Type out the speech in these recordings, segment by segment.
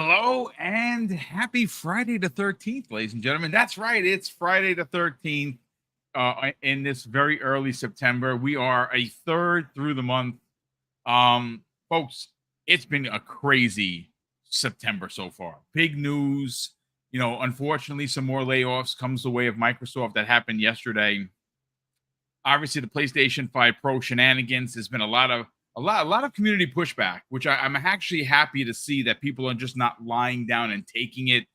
Hello and happy Friday the 13th, ladies and gentlemen. That's right. It's Friday the 13th in this very early September. We are a third through the month. Folks, it's been a crazy September so far. Big news. Unfortunately, some more layoffs comes the way of Microsoft that happened yesterday. Obviously, the PlayStation 5 Pro shenanigans. There's been a lot of community pushback, which I'm actually happy to see that people are just not lying down and taking it.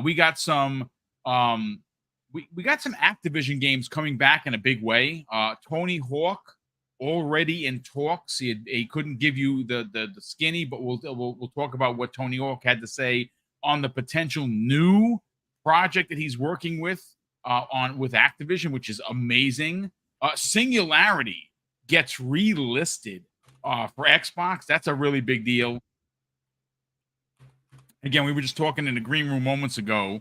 We got some we got some Activision games coming back in a big way. Tony Hawk already in talks. He couldn't give you the skinny, but we'll talk about what Tony Hawk had to say on the potential new project that he's working with with Activision, which is amazing. Singularity gets relisted for Xbox. That's a really big deal. Again, we were just talking in the green room moments ago.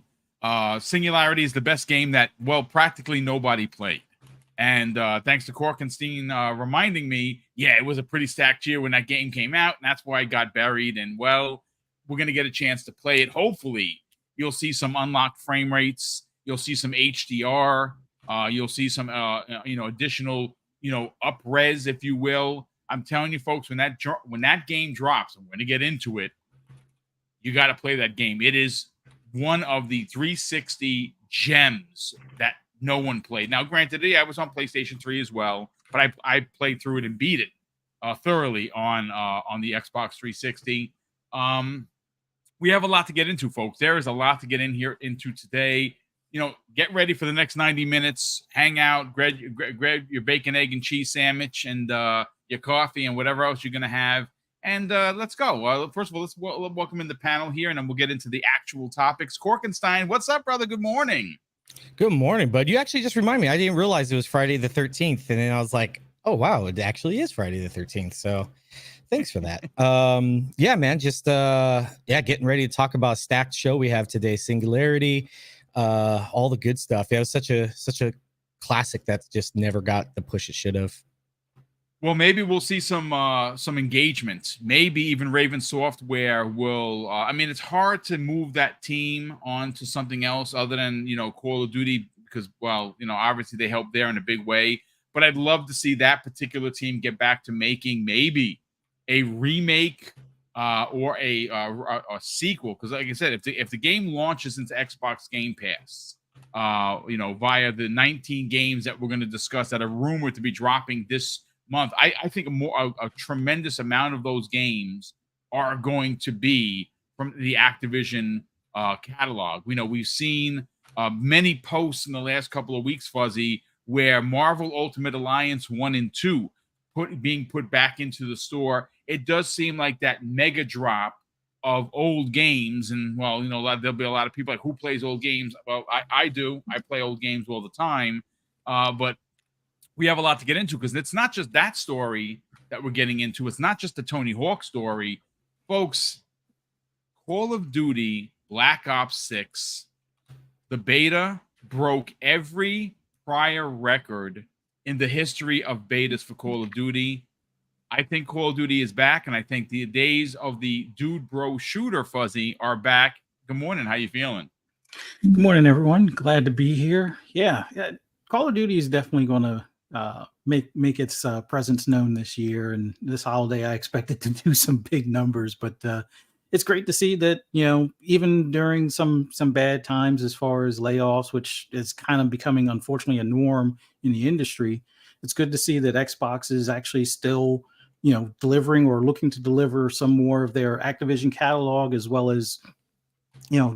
Singularity is the best game that, well, practically nobody played. And thanks to Korkenstein reminding me, yeah, it was a pretty stacked year when that game came out, and that's why it got buried. And, well, we're going to get a chance to play it. Hopefully, you'll see some unlocked frame rates. You'll see some HDR. You'll see some, additional, up-res, if you will. I'm telling you, folks, when that game drops, I'm going to get into it. You got to play that game. It is one of the 360 gems that no one played. Now, granted, I was on PlayStation 3 as well, but I played through it and beat it thoroughly on the Xbox 360. We have a lot to get into, folks. There is a lot to get into today. Get ready for the next 90 minutes. Hang out, grab your bacon, egg, and cheese sandwich, and your coffee, and whatever else you're going to have. And let's go. First of all, let's welcome in the panel here, and then we'll get into the actual topics. Korkenstein, what's up, brother? Good morning. Good morning, bud. You actually just remind me. I didn't realize it was Friday the 13th, and then I was like, oh, wow, it actually is Friday the 13th. So thanks for that. Yeah, man, just getting ready to talk about a stacked show we have today, Singularity, all the good stuff. Yeah, it was such a classic that just never got the push it should have. Well, maybe we'll see some engagement. Maybe even Raven Software will. It's hard to move that team on to something else other than Call of Duty because, well, obviously they helped there in a big way. But I'd love to see that particular team get back to making maybe a remake or a sequel. Because, like I said, if the game launches into Xbox Game Pass, via the 19 games that we're going to discuss that are rumored to be dropping this month, I think a tremendous amount of those games are going to be from the Activision catalog. We've seen many posts in the last couple of weeks, Fuzzy, where Marvel Ultimate Alliance 1 and 2 being put back into the store. It does seem like that mega drop of old games, and well, there'll be a lot of people like, who plays old games? Well, I do. I play old games all the time, but we have a lot to get into because it's not just that story that we're getting into. It's not just the Tony Hawk story. Folks, Call of Duty Black Ops 6, the beta broke every prior record in the history of betas for Call of Duty. I think Call of Duty is back, and I think the days of the dude bro shooter, Fuzzy, are back. Good morning. How you feeling? Good morning, everyone. Glad to be here. Yeah, Call of Duty is definitely going to make its presence known this year, and this holiday I expect it to do some big numbers. But it's great to see that even during some bad times as far as layoffs, which is kind of becoming unfortunately a norm in the industry, it's good to see that Xbox is actually still delivering or looking to deliver some more of their Activision catalog, as well as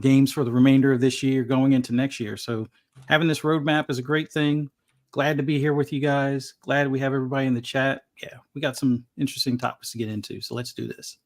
games for the remainder of this year going into next year. So having this roadmap is a great thing. Glad to be here with you guys. Glad we have everybody in the chat. Yeah, we got some interesting topics to get into, so let's do this.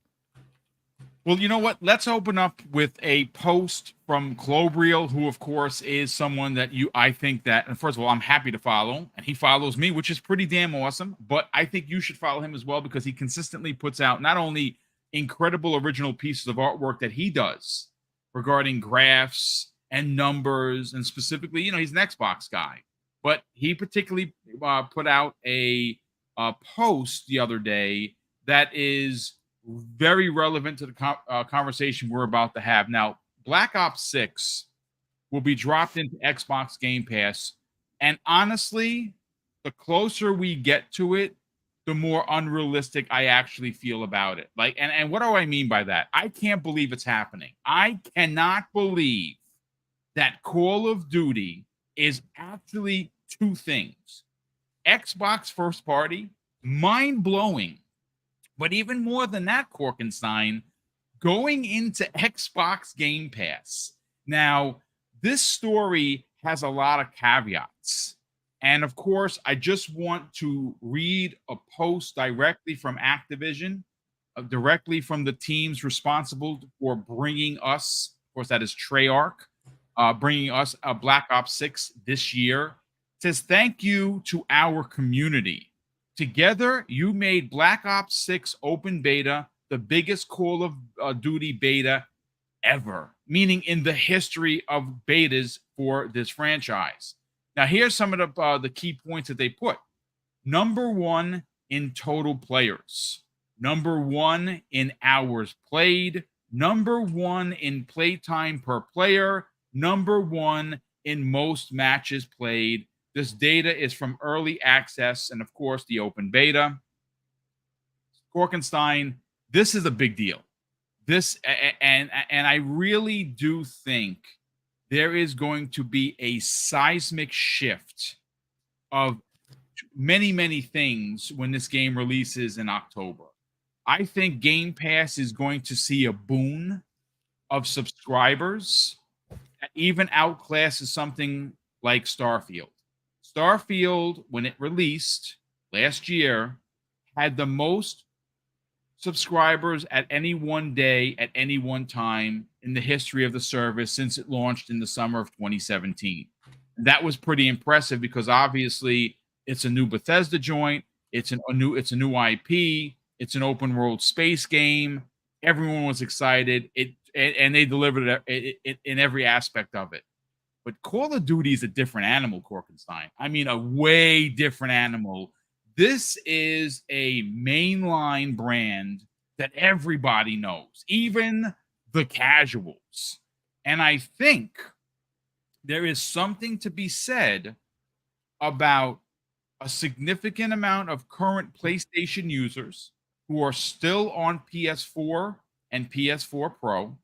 Well, you know what? Let's open up with a post from Clobriel, who, of course, is someone that I think that, and first of all, I'm happy to follow, and he follows me, which is pretty damn awesome, but I think you should follow him as well because he consistently puts out not only incredible original pieces of artwork that he does regarding graphs and numbers, and specifically, he's an Xbox guy. But he particularly put out a post the other day that is very relevant to the conversation we're about to have. Now, Black Ops 6 will be dropped into Xbox Game Pass. And honestly, the closer we get to it, the more unrealistic I actually feel about it. Like, and what do I mean by that? I can't believe it's happening. I cannot believe that Call of Duty is actually two things. Xbox first party, mind blowing. But even more than that, Korkenstein, going into Xbox Game Pass. Now, this story has a lot of caveats. And of course, I just want to read a post directly from Activision, directly from the teams responsible for bringing us, of course, that is Treyarch, bringing us a Black Ops 6 this year. It says, thank you to our community. Together, you made Black Ops 6 open beta the biggest Call of Duty beta ever, meaning in the history of betas for this franchise. Now, here's some of the key points that they put. Number 1 in total players. Number 1 in hours played. Number 1 in playtime per player. Number 1 in most matches played. This data is from early access and, of course, the open beta. Korkenstein, this is a big deal. This and I really do think there is going to be a seismic shift of many, many things when this game releases in October. I think Game Pass is going to see a boon of subscribers that even outclasses something like Starfield. Starfield, when it released last year, had the most subscribers at any one day, at any one time in the history of the service since it launched in the summer of 2017. That was pretty impressive because obviously it's a new Bethesda joint, it's a new IP, it's an open world space game. Everyone was excited. And they delivered it in every aspect of it. But Call of Duty is a different animal, Korkenstein. I mean, a way different animal. This is a mainline brand that everybody knows, even the casuals. And I think there is something to be said about a significant amount of current PlayStation users who are still on PS4 and PS4 Pro.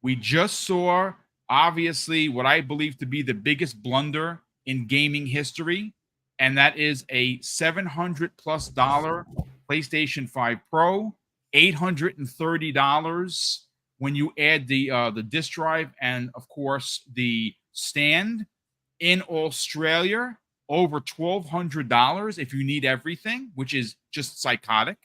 We just saw, obviously, what I believe to be the biggest blunder in gaming history, and that is a $700+ PlayStation 5 Pro, $830 when you add the disc drive and, of course, the stand. In Australia, over $1,200 if you need everything, which is just psychotic.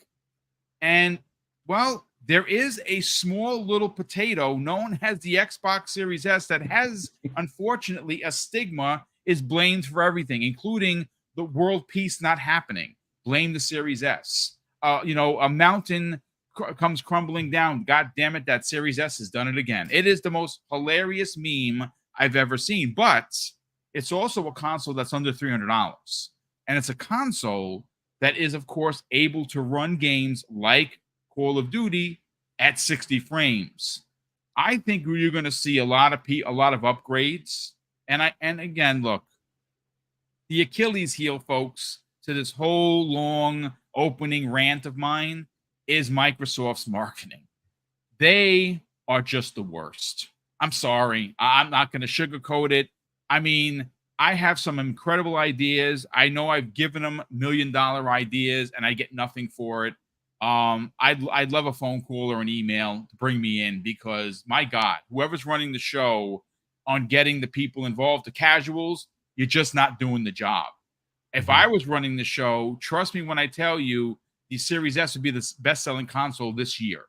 And, well, there is a small little potato known as the Xbox Series S that has, unfortunately, a stigma, is blamed for everything, including the world peace not happening. Blame the Series S. A mountain comes crumbling down. God damn it, that Series S has done it again. It is the most hilarious meme I've ever seen, but it's also a console that's under $300. And it's a console that is, of course, able to run games like Call of Duty at 60 frames. I think you're going to see a lot of upgrades. And again, look, the Achilles heel, folks, to this whole long opening rant of mine is Microsoft's marketing. They are just the worst. I'm sorry. I'm not going to sugarcoat it. I mean, I have some incredible ideas. I know I've given them $1 million ideas and I get nothing for it. I'd love a phone call or an email to bring me in because, my God, whoever's running the show on getting the people involved, the casuals, you're just not doing the job. If I was running the show, trust me when I tell you, the Series S would be the best-selling console this year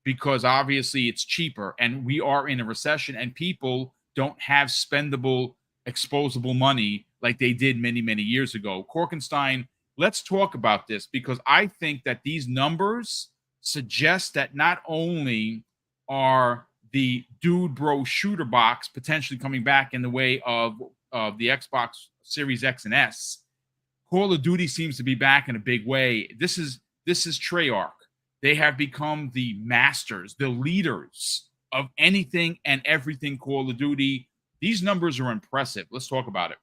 because obviously it's cheaper and we are in a recession and people don't have spendable, exposable money like they did many, many years ago. Korkenstein, let's talk about this because I think that these numbers suggest that not only are the dude bro shooter box potentially coming back in the way of the Xbox Series X and S, Call of Duty seems to be back in a big way. This is Treyarch. they have become the masters, the leaders of anything and everything Call of Duty. These numbers are impressive. Let's talk about it.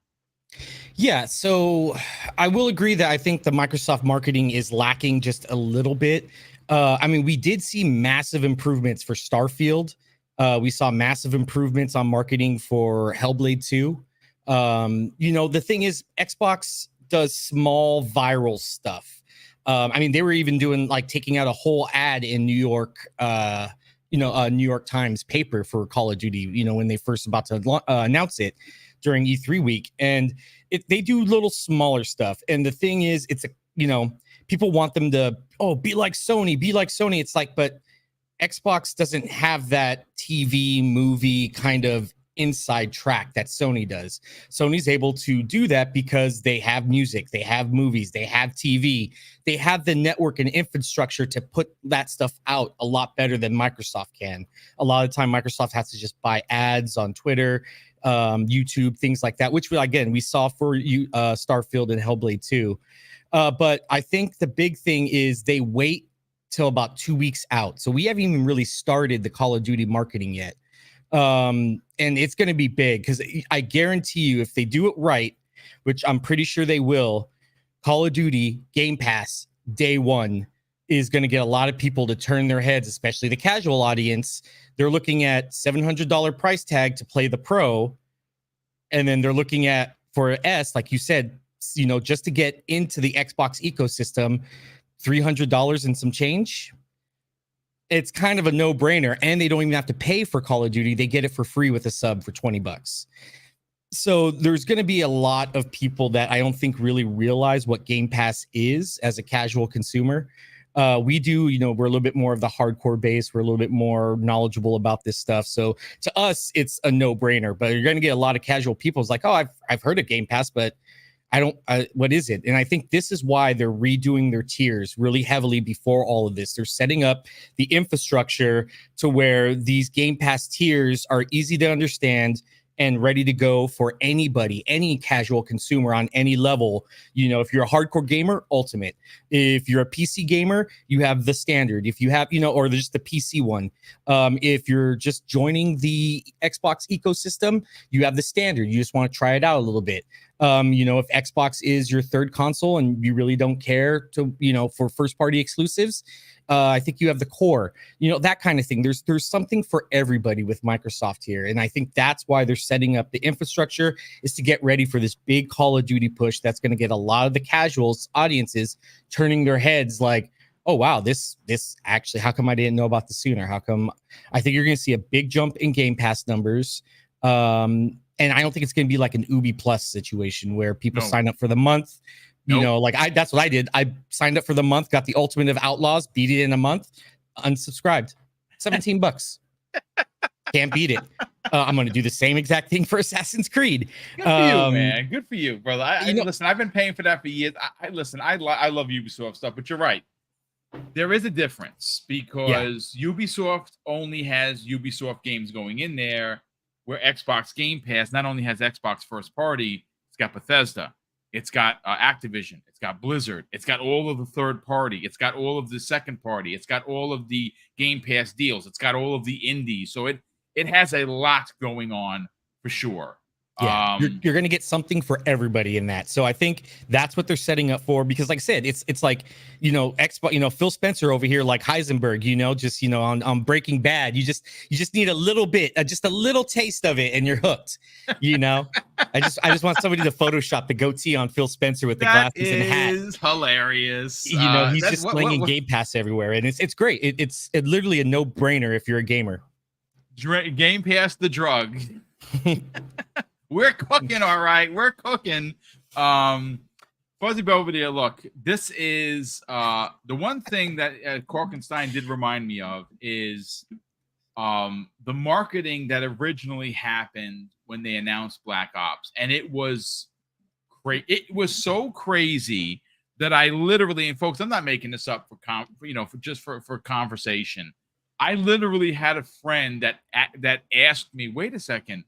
Yeah, so I will agree that I think the Microsoft marketing is lacking just a little bit. I mean, we did see massive improvements for Starfield. We saw massive improvements on marketing for Hellblade 2. You know, the thing is, Xbox does small viral stuff. I mean, they were even doing like taking out a whole ad in New York, New York Times paper for Call of Duty, you know, when they first about to announce it during E3 week. And they do little smaller stuff. And the thing is, it's a, you know, people want them to, be like Sony, be like Sony. It's like, but Xbox doesn't have that TV movie kind of inside track that Sony does. Sony's able to do that because they have music, they have movies, they have TV, they have the network and infrastructure to put that stuff out a lot better than Microsoft can. A lot of the time, Microsoft has to just buy ads on Twitter, YouTube, things like that, which we saw for Starfield and Hellblade 2. But I think the big thing is they wait till about 2 weeks out. So we haven't even really started the Call of Duty marketing yet. And it's going to be big because I guarantee you, if they do it right, which I'm pretty sure they will, Call of Duty Game Pass day one is going to get a lot of people to turn their heads, especially the casual audience. They're looking at $700 price tag to play the Pro. And then they're looking at, for S, like you said, you know, just to get into the Xbox ecosystem, $300 and some change. It's kind of a no-brainer, and they don't even have to pay for Call of Duty. They get it for free with a sub for $20. So there's going to be a lot of people that I don't think really realize what Game Pass is as a casual consumer. We do, you know, we're a little bit more of the hardcore base. We're a little bit more knowledgeable about this stuff. So to us, it's a no-brainer. But you're going to get a lot of casual people. It's like, oh, I've heard of Game Pass, but what is it? And I think this is why they're redoing their tiers really heavily before all of this. They're setting up the infrastructure to where these Game Pass tiers are easy to understand and ready to go for anybody, any casual consumer on any level. You know, if you're a hardcore gamer, Ultimate. If you're a PC gamer, you have the standard. If you have, you know, or just the PC one. If you're just joining the Xbox ecosystem, you have the standard. You just want to try it out a little bit. You know, if Xbox is your third console and you really don't care to, you know, for first party exclusives, I think you have the core, you know, that kind of thing. There's something for everybody with Microsoft here. And I think that's why they're setting up the infrastructure, is to get ready for this big Call of Duty push that's going to get a lot of the casuals audiences turning their heads like, oh, wow, this actually, how come I didn't know about this sooner? How come? I think you're going to see a big jump in Game Pass numbers. And I don't think it's going to be like an Ubi Plus situation where people sign up for the month. You know, like that's what I did. I signed up for the month, got the Ultimate of Outlaws, beat it in a month, unsubscribed. $17. Can't beat it. I'm going to do the same exact thing for Assassin's Creed. Good for you, man. Good for you, brother. Listen, I've been paying for that for years. I love Ubisoft stuff, but you're right. There is a difference because Ubisoft only has Ubisoft games going in there, where Xbox Game Pass not only has Xbox first party, it's got Bethesda, it's got Activision, it's got Blizzard, it's got all of the third party, it's got all of the second party, it's got all of the Game Pass deals, it's got all of the indies. So it has a lot going on for sure. Yeah, you're going to get something for everybody in that. So I think that's what they're setting up for, because like I said, it's like, you know, Xbox, you know, Phil Spencer over here, like Heisenberg, you know, just, you know, on Breaking Bad, you just need a little bit, just a little taste of it and you're hooked, you know. I just want somebody to Photoshop the goatee on Phil Spencer with the glasses and hat. That is hilarious. You know, he's just slinging Game Pass everywhere, and it's great. It's literally a no-brainer if you're a gamer. Game Pass the drug. We're cooking, all right. We're cooking. Fuzzy Belvedere, look, this is the one thing that Korkenstein did remind me of is the marketing that originally happened when they announced Black Ops. And it was great. It was so crazy that I literally, and folks, I'm not making this up for conversation. I literally had a friend that asked me, wait a second,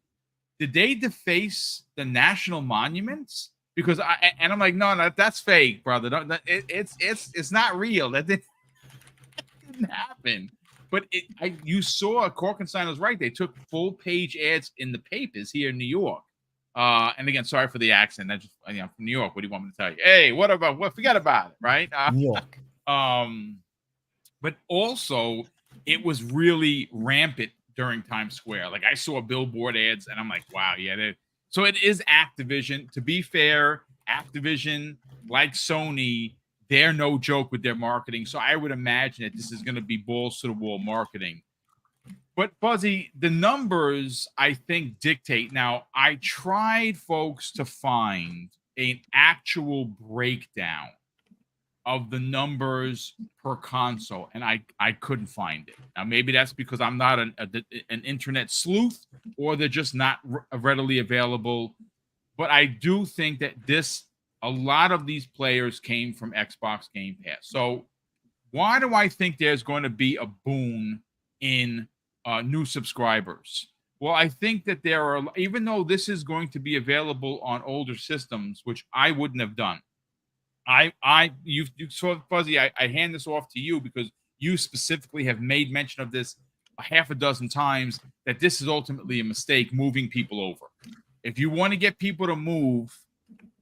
did they deface the national monuments? Because I'm like, no, that's fake, brother. It's not real. didn't happen. But you saw Korkenstein was right. They took full page ads in the papers here in New York. And again, sorry for the accent. That's just, I'm from New York. What do you want me to tell you? Hey, forget about it, right? New York. But also it was really rampant during Times Square. Like I saw billboard ads and I'm like, wow, yeah. So it is Activision. To be fair, Activision, like Sony, they're no joke with their marketing. So I would imagine that this is going to be balls to the wall marketing. But Fuzzy, the numbers, I think, dictate. Now, I tried, folks, to find an actual breakdown of the numbers per console, and I couldn't find it. Now, maybe that's because I'm not an internet sleuth, or they're just not readily available. But I do think that a lot of these players came from Xbox Game Pass. So why do I think there's going to be a boom in new subscribers? Well, I think that there are, even though this is going to be available on older systems, which I wouldn't have done. You saw, Fuzzy, I hand this off to you because you specifically have made mention of this a half a dozen times, that this is ultimately a mistake, moving people over. If you want to get people to move,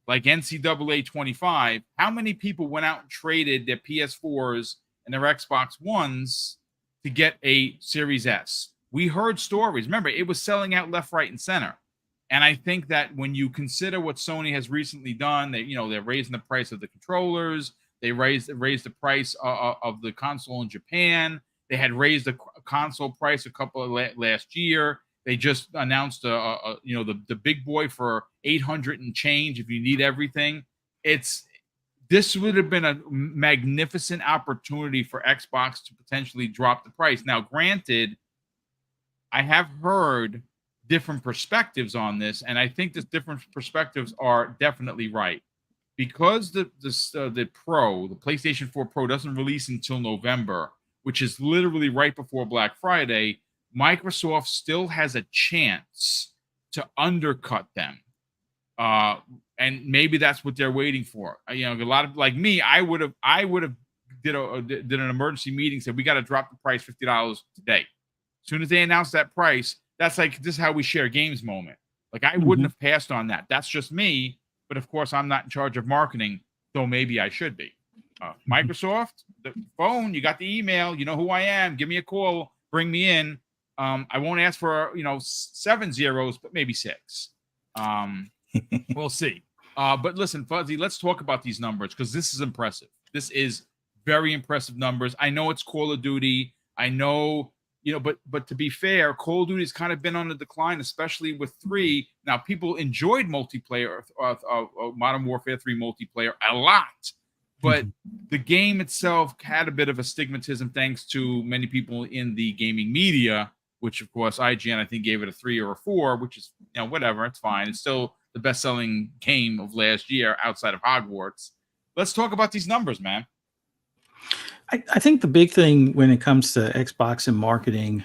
like NCAA 25, how many people went out and traded their PS4s and their Xbox Ones to get a Series S? We heard stories. Remember, it was selling out left, right, and center. And I think that when you consider what Sony has recently done, they're raising the price of the controllers. They raised the price of the console in Japan. They had raised the console price a couple of last year. They just announced the big boy for $800 and change if you need everything. This would have been a magnificent opportunity for Xbox to potentially drop the price. Now, granted, I have heard different perspectives on this, and I think the different perspectives are definitely right. Because the PlayStation 4 Pro doesn't release until November, which is literally right before Black Friday, Microsoft still has a chance to undercut them. And maybe that's what they're waiting for. A lot of, like me, I would have did an emergency meeting, said we got to drop the price $50 today. As soon as they announced that price, that's like, this is how we share games moment. Like I wouldn't have passed on that. That's just me. But of course, I'm not in charge of marketing, though maybe I should be. Microsoft, the phone, you got the email, you know who I am. Give me a call, bring me in. I won't ask for 7 zeros, but maybe 6. We'll see. But listen, Fuzzy, let's talk about these numbers because this is impressive. This is very impressive numbers. I know it's Call of Duty. I know, but to be fair, Call of Duty's kind of been on the decline, especially with 3. Now, people enjoyed multiplayer, Modern Warfare 3 multiplayer a lot, but the game itself had a bit of a stigmatism thanks to many people in the gaming media, which of course IGN I think gave it a 3 or a 4, which is whatever, it's fine. It's still the best-selling game of last year outside of Hogwarts. Let's talk about these numbers, man. I think the big thing when it comes to Xbox and marketing,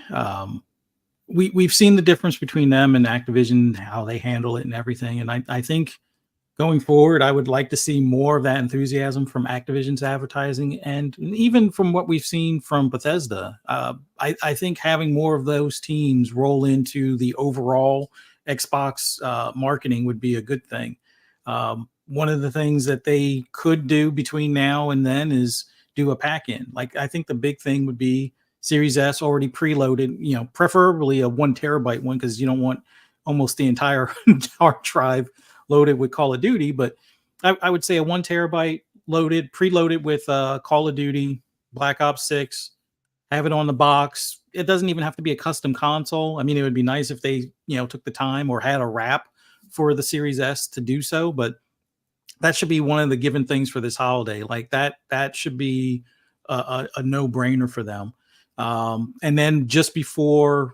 we've seen the difference between them and Activision, how they handle it and everything. And I think going forward, I would like to see more of that enthusiasm from Activision's advertising, and even from what we've seen from Bethesda. I think having more of those teams roll into the overall Xbox marketing would be a good thing. One of the things that they could do between now and then is do a pack-in. Like, I think the big thing would be Series S already preloaded, preferably a 1 terabyte one, because you don't want almost the entire hard drive loaded with Call of Duty. But I would say a 1 terabyte preloaded with Call of Duty, Black Ops 6, have it on the box. It doesn't even have to be a custom console. I mean, it would be nice if they, took the time or had a wrap for the Series S to do so, but that should be one of the given things for this holiday. Like that should be a no-brainer for them. And then just before,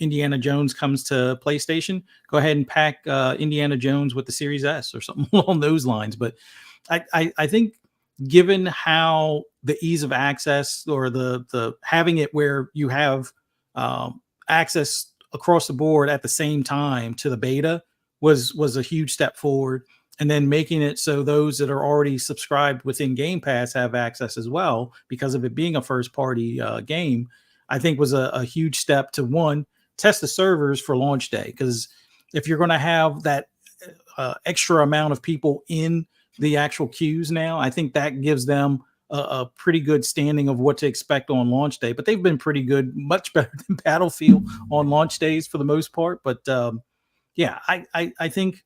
Indiana Jones comes to PlayStation, go ahead and pack Indiana Jones with the Series S or something along those lines. But I think given how the ease of access or the having it where you have access across the board at the same time to the beta was a huge step forward. and then making it so those that are already subscribed within Game Pass have access as well because of it being a first party game, I think was a huge step to, one, test the servers for launch day. Because if you're going to have that extra amount of people in the actual queues now, I think that gives them a pretty good standing of what to expect on launch day. But they've been pretty good, much better than Battlefield on launch days for the most part. But yeah, I think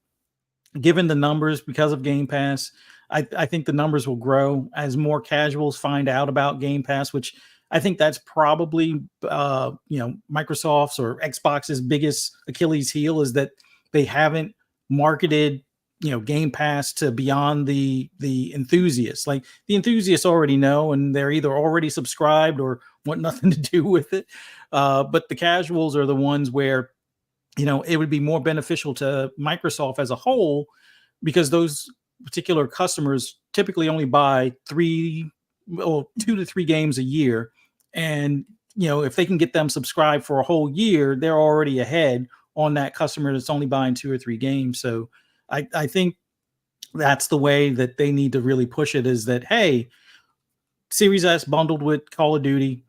given the numbers because of Game Pass, I think the numbers will grow as more casuals find out about Game Pass, which I think that's probably Microsoft's or Xbox's biggest Achilles heel, is that they haven't marketed Game Pass to beyond the enthusiasts. Like, the enthusiasts already know, and they're either already subscribed or want nothing to do with it. But the casuals are the ones where it would be more beneficial to Microsoft as a whole, because those particular customers typically only buy 2 to 3 games a year. And, if they can get them subscribed for a whole year, they're already ahead on that customer that's only buying 2 or 3 games. So I think that's the way that they need to really push it, is that, hey, Series S bundled with Call of Duty,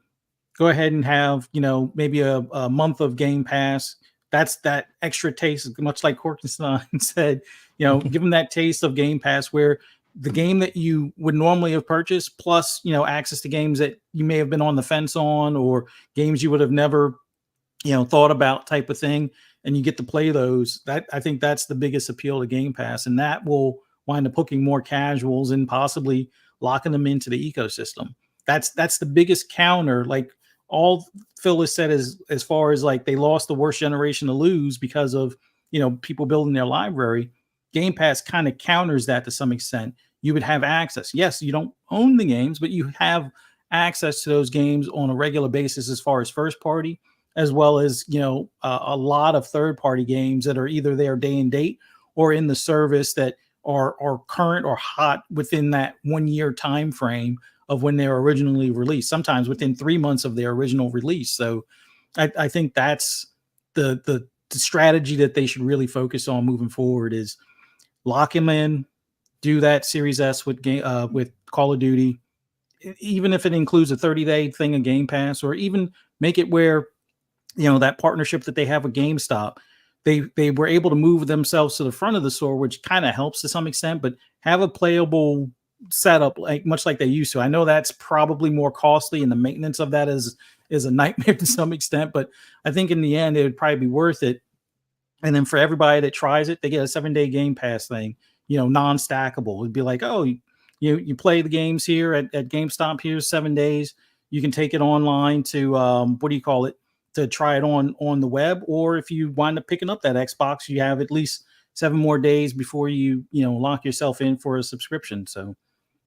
go ahead and have, maybe a month of Game Pass. That's that extra taste, much like Korkenstein said, give them that taste of Game Pass, where the game that you would normally have purchased, plus, access to games that you may have been on the fence on, or games you would have never, thought about, type of thing. And you get to play those. That, I think that's the biggest appeal to Game Pass. And that will wind up hooking more casuals and possibly locking them into the ecosystem. That's the biggest counter. Like, all Phil has said is, as far as like they lost the worst generation to lose because of, people building their library, Game Pass kind of counters that to some extent. You would have access. Yes, you don't own the games, but you have access to those games on a regular basis as far as first party, as well as, a lot of third party games that are either there day and date or in the service that are current or hot within that 1 year time frame of when they were originally released, sometimes within 3 months of their original release. So I think that's the strategy that they should really focus on moving forward, is lock them in, do that Series S with Call of Duty, even if it includes a 30-day thing of Game Pass, or even make it where, that partnership that they have with GameStop, they were able to move themselves to the front of the store, which kind of helps to some extent, but have a playable setup much like they used to. I know that's probably more costly, and the maintenance of that is a nightmare to some extent, but I think in the end it would probably be worth it. And then for everybody that tries it, they get a 7-day Game Pass thing, non-stackable. It'd be like, oh, you play the games here at GameStop, here's 7 days. You can take it online to to try it on the web, or if you wind up picking up that Xbox, you have at least 7 more days before you lock yourself in for a subscription. So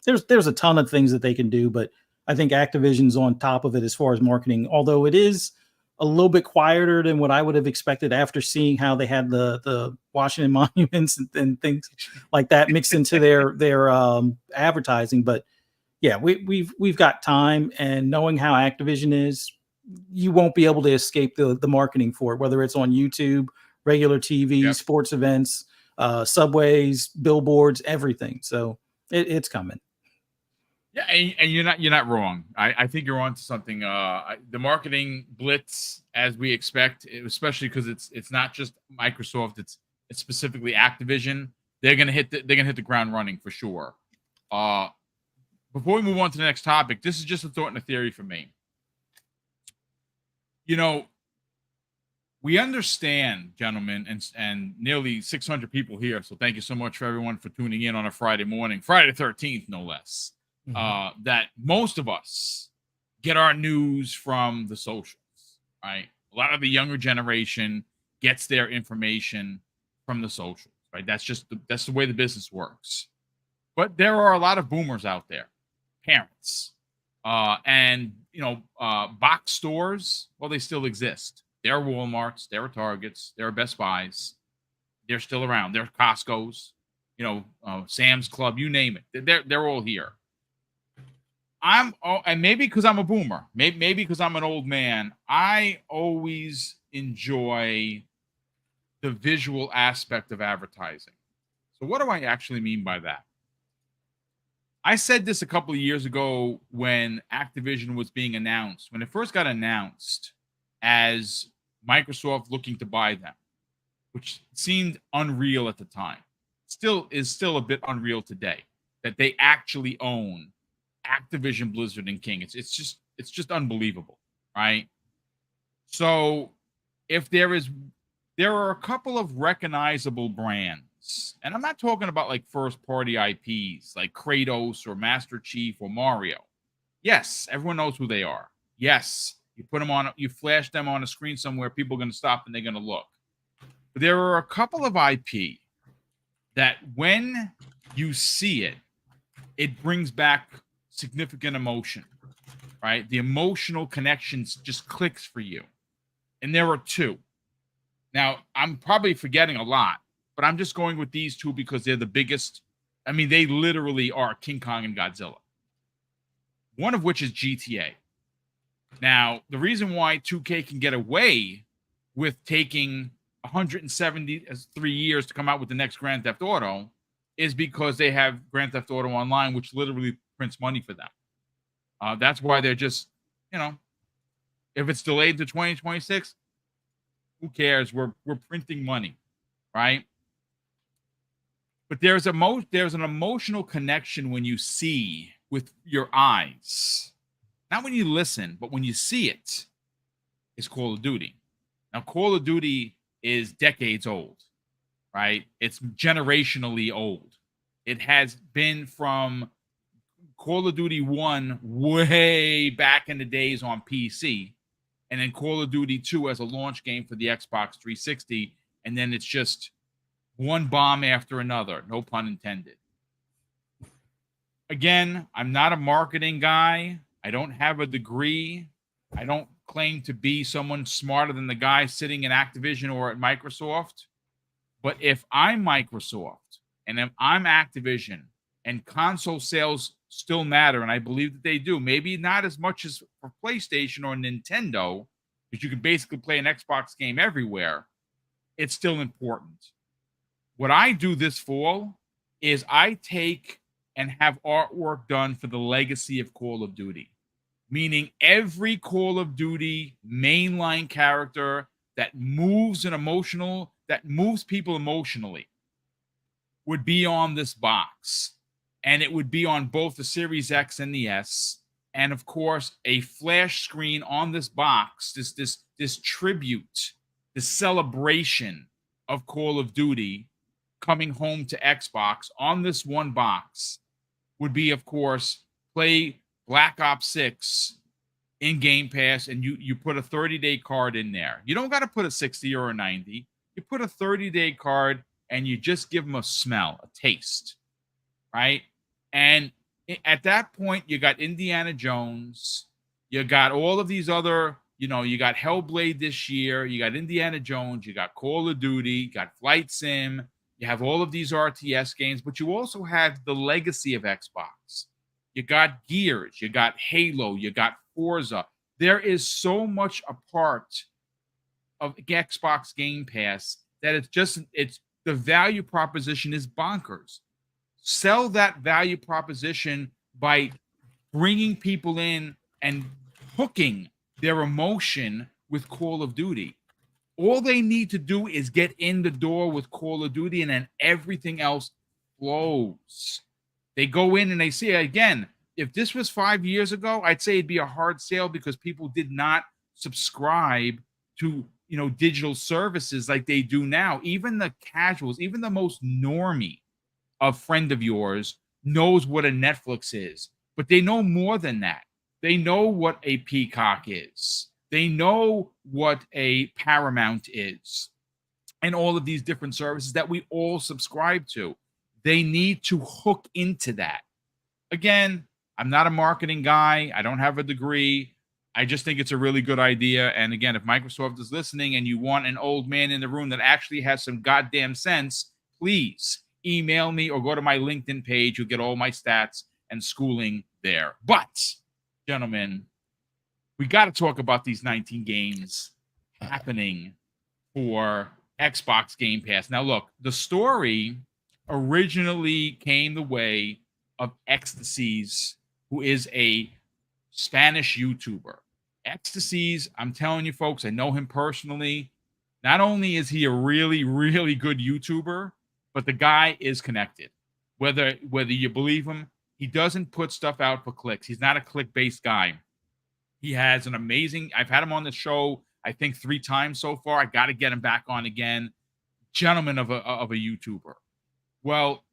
there's a ton of things that they can do, but I think Activision's on top of it as far as marketing, although it is a little bit quieter than what I would have expected after seeing how they had the Washington monuments and things like that mixed into their advertising. But yeah, we've got time, and knowing how Activision is, you won't be able to escape the marketing for it, whether it's on YouTube, regular TV, sports events, subways, billboards, everything. So it's coming. Yeah, and you're not wrong. I think you're on to something. The marketing blitz, as we expect, especially because it's not just Microsoft, it's specifically Activision. They're gonna hit the ground running for sure. Before we move on to the next topic, this is just a thought and a theory for me. We understand, gentlemen, and nearly 600 people here. So thank you so much for everyone for tuning in on a Friday morning, Friday the 13th, no less. That most of us get our news from the socials, right? A lot of the younger generation gets their information from the socials, right? That's the way the business works. But there are a lot of boomers out there, parents, and box stores. Well, they still exist. There are Walmarts, there are Targets, there are Best Buys. They're still around. There are Costco's, Sam's Club, you name it. They're all here. And maybe because I'm a boomer, maybe because I'm an old man, I always enjoy the visual aspect of advertising. So what do I actually mean by that? I said this a couple of years ago when Activision was being announced, when it first got announced as Microsoft looking to buy them, which seemed unreal at the time. Still a bit unreal today that they actually own Activision, Blizzard, and King. It's just unbelievable, right? So if there are a couple of recognizable brands, and I'm not talking about like first party IPs like Kratos or Master Chief or Mario. Yes, everyone knows who they are. Yes, you flash them on a screen somewhere, people are going to stop and they're going to look. But there are a couple of IP that when you see it, it brings back significant emotion, right? The emotional connections just clicks for you. And there are two. Now, I'm probably forgetting a lot, but I'm just going with these two because they're the biggest. I mean, they literally are King Kong and Godzilla. One of which is GTA. Now, the reason why 2K can get away with taking 173 years to come out with the next Grand Theft Auto is because they have Grand Theft Auto Online, which literally prints money for them. That's why they're just, if it's delayed to 2026, who cares? We're printing money, right? But there's an emotional connection when you see with your eyes, not when you listen, but when you see it. Is Call of Duty. Now, Call of Duty is decades old, right? It's generationally old. It has been from Call of Duty 1 way back in the days on PC, and then Call of Duty 2 as a launch game for the Xbox 360, and then it's just one bomb after another, no pun intended. Again, I'm not a marketing guy. I don't have a degree. I don't claim to be someone smarter than the guy sitting in Activision or at Microsoft. But if I'm Microsoft and if I'm Activision and console sales still matter, and I believe that they do, maybe not as much as for PlayStation or Nintendo, because you can basically play an Xbox game everywhere, it's still important. What I do this fall is I take and have artwork done for the legacy of Call of Duty. Meaning every Call of Duty mainline character that moves people emotionally would be on this box. And it would be on both the Series X and the S. And of course, a flash screen on this box, this tribute, this celebration of Call of Duty coming home to Xbox on this one box would be, of course, play Black Ops 6 in Game Pass, and you put a 30-day card in there. You don't got to put a 60 or a 90. You put a 30-day card, and you just give them a smell, a taste, right? And at that point, you got Indiana Jones. You got all of these other, you got Hellblade this year. You got Indiana Jones. You got Call of Duty. You got Flight Sim. You have all of these RTS games, but you also have the legacy of Xbox. You got Gears, you got Halo, you got Forza. There is so much a part of Xbox Game Pass that it's the value proposition is bonkers. Sell that value proposition by bringing people in and hooking their emotion with Call of Duty. All they need to do is get in the door with Call of Duty, and then everything else flows. They go in and they see it. Again, if this was 5 years ago, I'd say it'd be a hard sale because people did not subscribe to, digital services like they do now. Even the casuals, even the most normie a friend of yours knows what a Netflix is, but they know more than that. They know what a Peacock is. They know what a Paramount is, and all of these different services that we all subscribe to. They need to hook into that. Again, I'm not a marketing guy. I don't have a degree. I just think it's a really good idea. And again, if Microsoft is listening and you want an old man in the room that actually has some goddamn sense, please email me or go to my LinkedIn page. You'll get all my stats and schooling there. But, gentlemen, we got to talk about these 19 games happening for Xbox Game Pass. Now, look, the story originally came the way of Ecstasies, who is a Spanish YouTuber. Ecstasies, I'm telling you folks, I know him personally. Not only is he a really, really good YouTuber, but the guy is connected. Whether you believe him, he doesn't put stuff out for clicks. He's not a click-based guy. He has an amazing, I've had him on the show, I think 3 times so far. I got to get him back on again. Gentleman of a YouTuber. Well,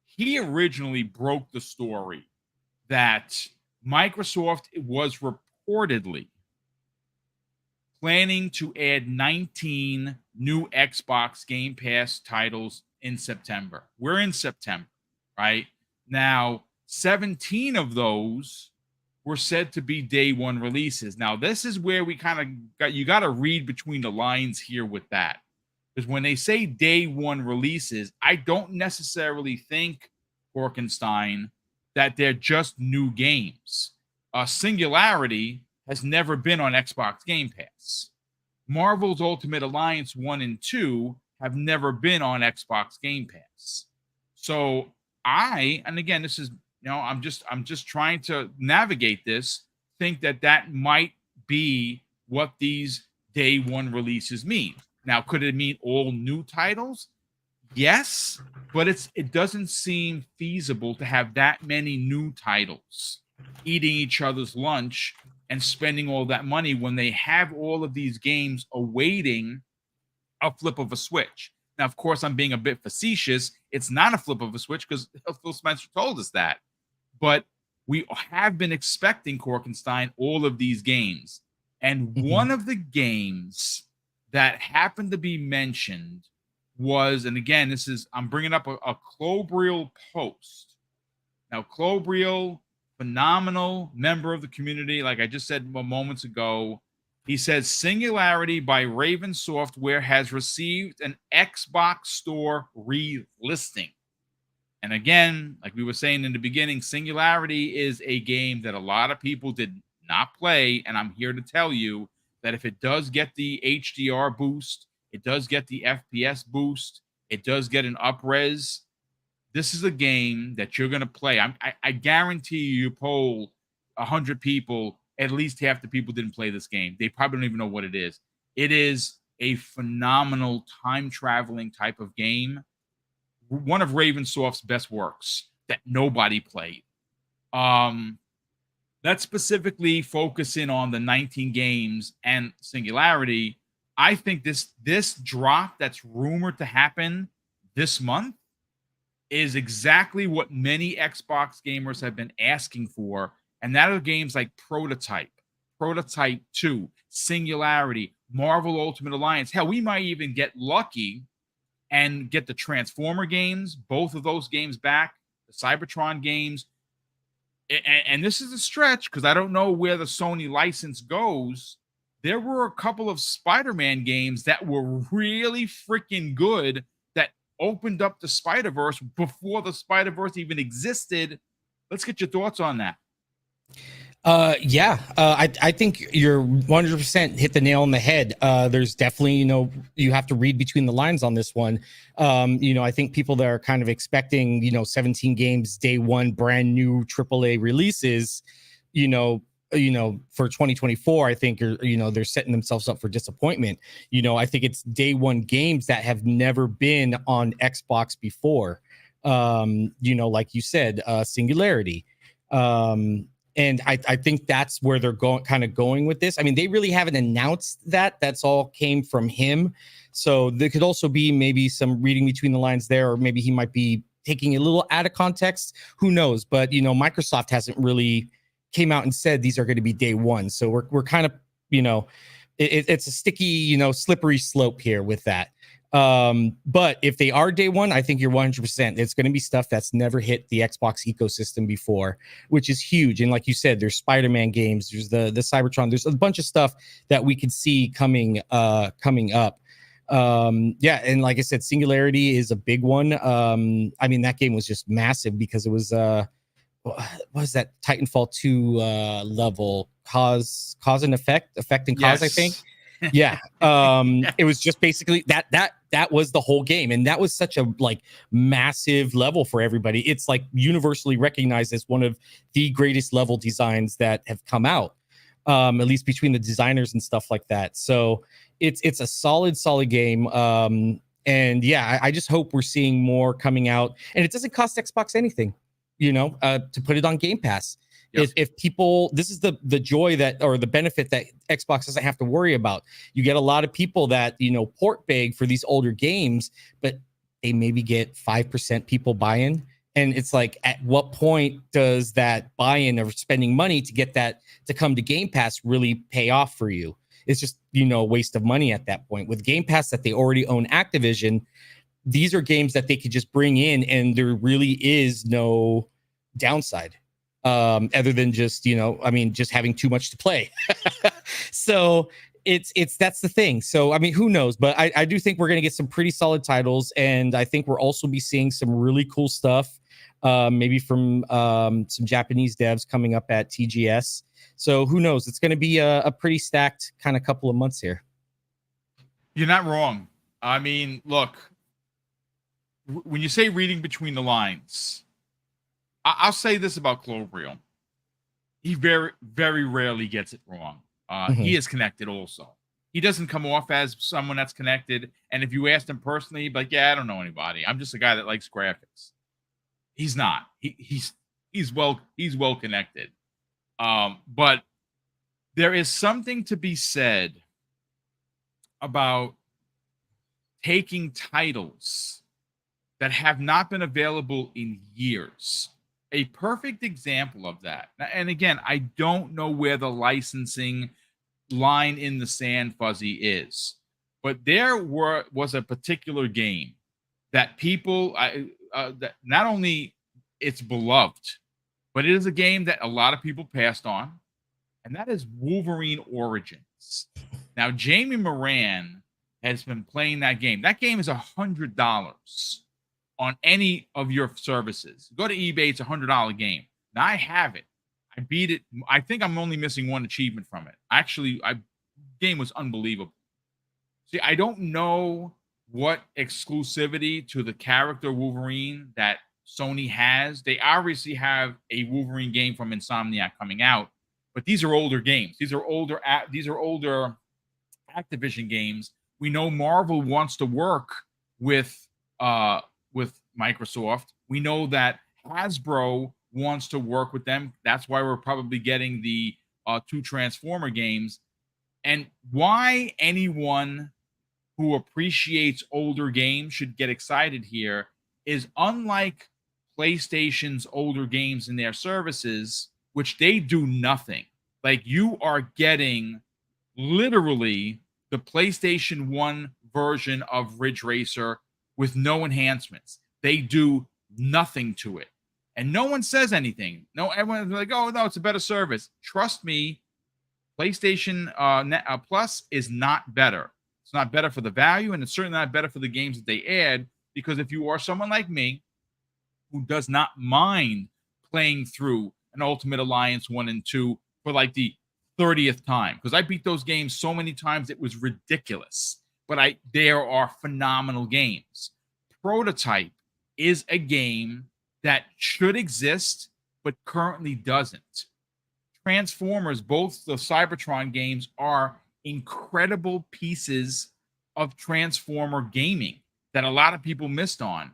he originally broke the story that Microsoft was reportedly planning to add 19 new Xbox Game Pass titles in September. We're in September, right? Now, 17 of those were said to be day one releases. Now, this is where we kind of you got to read between the lines here with that. Because when they say day one releases, I don't necessarily think, Horkenstein, that they're just new games. Singularity has never been on Xbox Game Pass. Marvel's Ultimate Alliance 1 and 2 have never been on Xbox Game Pass. So and again, this is, I'm just trying to navigate this, think that might be what these day one releases mean. Now, could it mean all new titles? Yes, but it doesn't seem feasible to have that many new titles eating each other's lunch and spending all that money when they have all of these games awaiting a flip of a switch. Now, of course, I'm being a bit facetious. It's not a flip of a switch because Phil Spencer told us that. But we have been expecting, Korkenstein, all of these games. And one of the games that happened to be mentioned was, and again, I'm bringing up a Clobriel post. Now, Clobriel, phenomenal member of the community, like I just said moments ago. He says Singularity by Raven Software has received an Xbox Store relisting. And again, like we were saying in the beginning, Singularity is a game that a lot of people did not play, and I'm here to tell you that if it does get the HDR boost, it does get the FPS boost, it does get an up-res, this is a game that you're going to play. I guarantee you poll 100 people, at least half the people didn't play this game. They probably don't even know what it is. It is a phenomenal time-traveling type of game. One of Ravensoft's best works that nobody played. Let's specifically focus in on the 19 games and Singularity. I think this drop that's rumored to happen this month is exactly what many Xbox gamers have been asking for, and that are games like Prototype 2, Singularity, Marvel Ultimate Alliance. Hell, we might even get lucky and get the Transformer games, both of those games back, the Cybertron games. And this is a stretch because I don't know where the Sony license goes. There were a couple of Spider-Man games that were really freaking good that opened up the Spider-Verse before the Spider-Verse even existed. Let's get your thoughts on that. I think you're 100% hit the nail on the head. There's definitely, you have to read between the lines on this one. I think people that are kind of expecting, 17 games day one, brand new AAA releases, for 2024, I think they're setting themselves up for disappointment. I think it's day one games that have never been on Xbox before. Like you said, Singularity. And I think that's where they're going with this. I mean, they really haven't announced that. That's all came from him. So there could also be maybe some reading between the lines there, or maybe he might be taking a little out of context. Who knows? But, Microsoft hasn't really came out and said these are going to be day one. So we're kind of, it's a sticky, slippery slope here with that. But if they are day one, I think you're 100%. It's going to be stuff that's never hit the Xbox ecosystem before, which is huge. And like you said, there's Spider-Man games, there's the Cybertron, there's a bunch of stuff that we could see coming up. And like I said, Singularity is a big one. I mean, that game was just massive because it was what was that Titanfall 2 level, cause and effect and cause, yes. I think. Yeah. It was just basically that that was the whole game. And that was such a like massive level for everybody. It's like universally recognized as one of the greatest level designs that have come out, at least between the designers and stuff like that. So it's a solid game. And yeah, I just hope we're seeing more coming out, and it doesn't cost Xbox anything, to put it on Game Pass. Yep. If people, this is the joy that, or the benefit that Xbox doesn't have to worry about. You get a lot of people that, port beg for these older games, but they maybe get 5% people buy-in. And it's like, at what point does that buy-in of spending money to get that to come to Game Pass really pay off for you? It's just, a waste of money at that point. With Game Pass that they already own Activision, these are games that they could just bring in, and there really is no downside, other than just, just having too much to play. So that's the thing. So, who knows? But I do think we're going to get some pretty solid titles, and I think we're also be seeing some really cool stuff, maybe from some Japanese devs coming up at TGS. So who knows? It's going to be a pretty stacked kind of couple of months here. You're not wrong. Look, when you say reading between the lines, I'll say this about Cloveriel. He very, very rarely gets it wrong. He is connected also. He doesn't come off as someone that's connected. And if you asked him personally, he'd be like, yeah, I don't know anybody. I'm just a guy that likes graphics. He's not. He's well connected. But there is something to be said about taking titles that have not been available in years. A perfect example of that. And again, I don't know where the licensing line in the sand, Fuzzy, is, but there was a particular game that people, that not only it's beloved, but it is a game that a lot of people passed on, and that is Wolverine Origins. Now, Jamie Moran has been playing that game. That game is $100 on any of your services. Go to eBay, it's a $100 game. Now, I have it. I beat it. I think I'm only missing one achievement from it. Actually, game was unbelievable. See, I don't know what exclusivity to the character Wolverine that Sony has. They obviously have a Wolverine game from Insomniac coming out, but these are older games. These are older Activision games. We know Marvel wants to work with Microsoft. We know that Hasbro wants to work with them. That's why we're probably getting the 2 Transformer games. And why anyone who appreciates older games should get excited here is, unlike PlayStation's older games in their services, which they do nothing. Like, you are getting literally the PlayStation 1 version of Ridge Racer with no enhancements. They do nothing to it. And no one says anything. No, everyone's like, oh, no, it's a better service. Trust me, PlayStation Plus is not better. It's not better for the value, and it's certainly not better for the games that they add, because if you are someone like me who does not mind playing through an Ultimate Alliance 1 and 2 for like the 30th time, because I beat those games so many times it was ridiculous, but there are phenomenal games. Prototype is a game that should exist but currently doesn't. Transformers, both the Cybertron games, are incredible pieces of Transformer gaming that a lot of people missed on.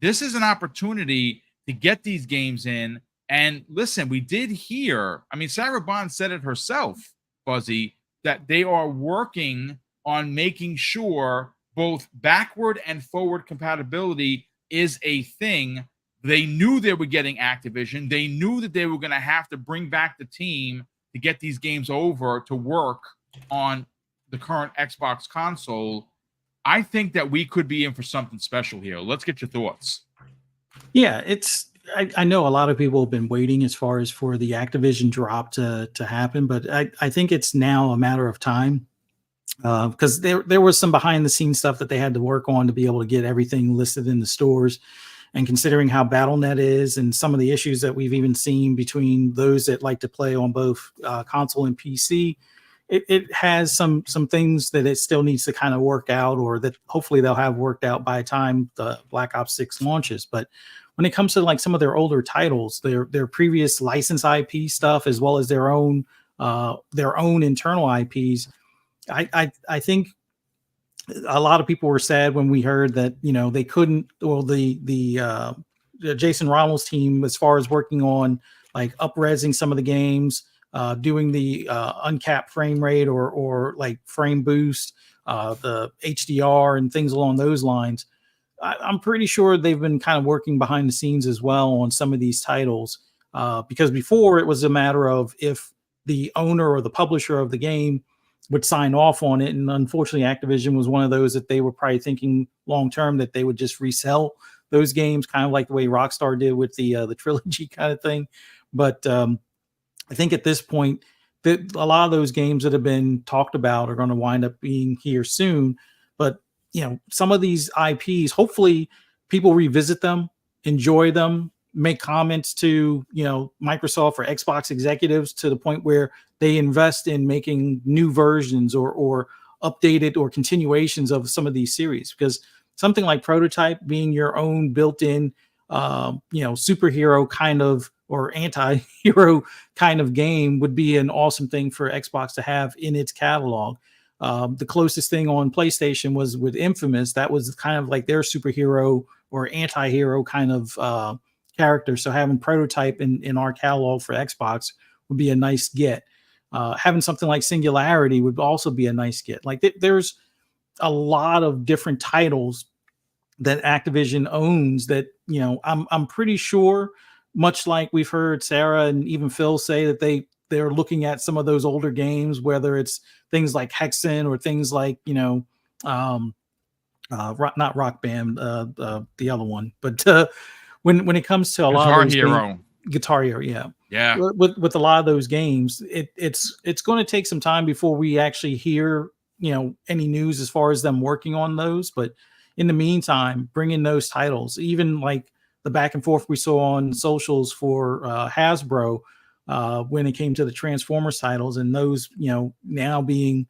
This is an opportunity to get these games in. And listen, we did hear, Sarah Bond said it herself, Fuzzy, that they are working on making sure both backward and forward compatibility is a thing. They knew they were getting Activision. They knew that they were going to have to bring back the team to get these games over to work on the current Xbox console. I think that we could be in for something special here. Let's get your thoughts. Yeah, I know a lot of people have been waiting as far as for the Activision drop to happen, but I think it's now a matter of time, because there was some behind the scenes stuff that they had to work on to be able to get everything listed in the stores. And considering how BattleNet is and some of the issues that we've even seen between those that like to play on both console and PC, it has some things that it still needs to kind of work out, or that hopefully they'll have worked out by the time the Black Ops 6 launches. But when it comes to like some of their older titles, their previous license IP stuff, as well as their own internal IPs, I think a lot of people were sad when we heard that, you know, they couldn't, or the Jason Ronald's team, as far as working on like up-resing some of the games, doing the uncapped frame rate or like frame boost, the HDR and things along those lines. I'm pretty sure they've been kind of working behind the scenes as well on some of these titles, because before it was a matter of if the owner or the publisher of the game would sign off on it. And unfortunately, Activision was one of those that they were probably thinking long-term that they would just resell those games, kind of like the way Rockstar did with the trilogy kind of thing. But I think at this point that a lot of those games that have been talked about are going to wind up being here soon. But, you know, some of these IPs, hopefully people revisit them, enjoy them, make comments to, you know, Microsoft or Xbox executives to the point where they invest in making new versions or updated or continuations of some of these series. Because something like Prototype being your own built-in, superhero kind of, or anti-hero kind of game would be an awesome thing for Xbox to have in its catalog. The closest thing on PlayStation was with Infamous. That was kind of like their superhero or anti-hero kind of character. So having Prototype in our catalog for Xbox would be a nice get. Having something like Singularity would also be a nice get. Like there's a lot of different titles that Activision owns that, you know, I'm pretty sure, much like we've heard Sarah and even Phil say, that they're looking at some of those older games, whether it's things like Hexen or things like, you know, not Rock Band, the other one, but when it comes to a lot of those games, Guitar Hero, yeah. With a lot of those games, it's going to take some time before we actually hear, you know, any news as far as them working on those. But in the meantime, bringing those titles, even like the back and forth we saw on socials for Hasbro when it came to the Transformers titles, and those, you know, now being